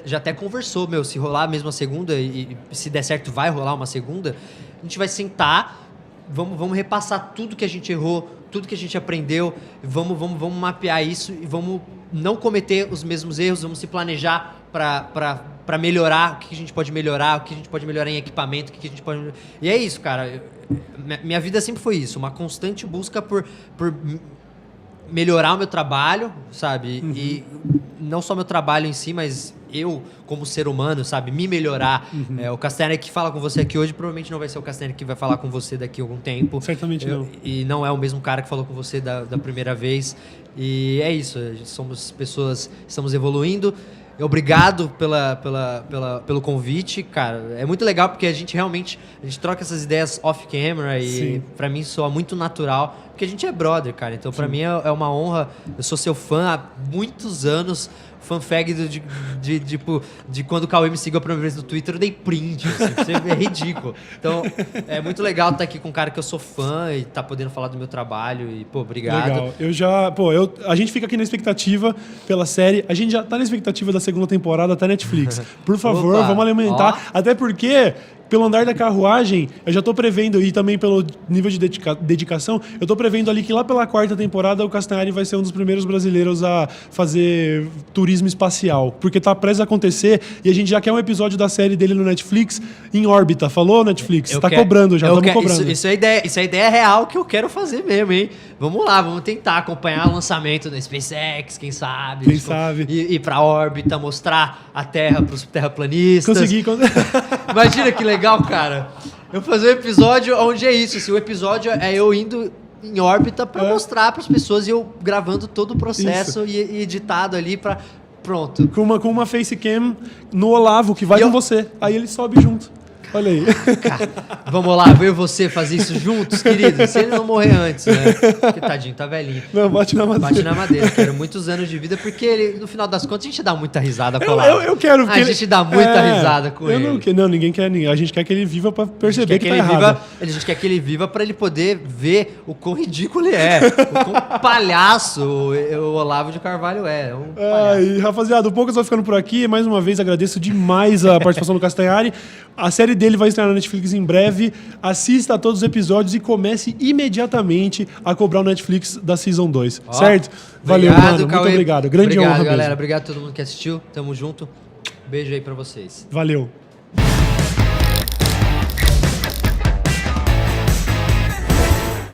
já até conversou, se rolar mesmo a segunda, e se der certo vai rolar uma segunda, a gente vai sentar, vamos repassar tudo que a gente errou, tudo que a gente aprendeu, vamos mapear isso e vamos não cometer os mesmos erros, vamos se planejar para melhorar, o que a gente pode melhorar, o que a gente pode melhorar em equipamento, o que a gente pode... E é isso, cara. Minha vida sempre foi isso, uma constante busca por melhorar o meu trabalho, sabe? E não só meu trabalho em si, mas eu, como ser humano, sabe? Me melhorar. O Castanhari que fala com você aqui hoje provavelmente não vai ser o Castanhari que vai falar com você daqui a algum tempo. Certamente não. E não é o mesmo cara que falou com você da primeira vez. E é isso. Somos pessoas, estamos evoluindo. Obrigado pelo convite, cara. É muito legal porque a gente troca essas ideias off-camera e pra mim soa muito natural, porque a gente é brother, cara. Então pra mim é uma honra. Eu sou seu fã há muitos anos. Fanfag de quando o Cauê me seguiu a primeira vez no Twitter, eu dei print, assim, é ridículo. Então, é muito legal estar aqui com um cara que eu sou fã e estar podendo falar do meu trabalho e, obrigado. Legal. A gente fica aqui na expectativa pela série, a gente já tá na expectativa da segunda temporada até Netflix. Por favor, vamos alimentar, até porque... Pelo andar da carruagem, eu já tô prevendo, e também pelo nível de dedicação, eu tô prevendo ali que lá pela quarta temporada o Castanhari vai ser um dos primeiros brasileiros a fazer turismo espacial. Porque tá prestes a acontecer e a gente já quer um episódio da série dele no Netflix em órbita. Falou, Netflix? Cobrando já, estamos cobrando. Isso é ideia real que eu quero fazer mesmo, hein? Vamos lá, vamos tentar acompanhar o lançamento da SpaceX, quem sabe? Quem sabe? Ir pra órbita, mostrar a Terra pros terraplanistas. Consegui. Imagina que legal, cara. Eu fazer um episódio onde é isso. Assim, o episódio é eu indo em órbita pra mostrar pras pessoas e eu gravando todo o processo e editado ali pra... Pronto. Com uma facecam no Olavo, que vai com você. Aí ele sobe junto. Olha aí. Cara, vamos lá, eu e você fazer isso juntos, querido? Se ele não morrer antes, né? Porque tadinho, tá velhinho. Não, bate na madeira. Bate na madeira. Quero muitos anos de vida, porque ele, no final das contas a gente dá muita risada com o Olavo. Eu quero. A gente dá muita risada com ele. Não, ninguém quer. A gente quer que ele viva pra perceber que tá ele errado. A gente quer que ele viva pra ele poder ver o quão ridículo ele é. O quão palhaço o Olavo de Carvalho é. Um palhaço. Rapaziada, o Poucas vai ficando por aqui. Mais uma vez, agradeço demais a participação do Castanhari. A série dele vai estrear na Netflix em breve. Assista a todos os episódios e comece imediatamente a cobrar o Netflix da Season 2. Certo? Valeu, mano. Muito obrigado. Grande honra, galera. mesmo. Obrigado a todo mundo que assistiu. Tamo junto. Beijo aí pra vocês. Valeu.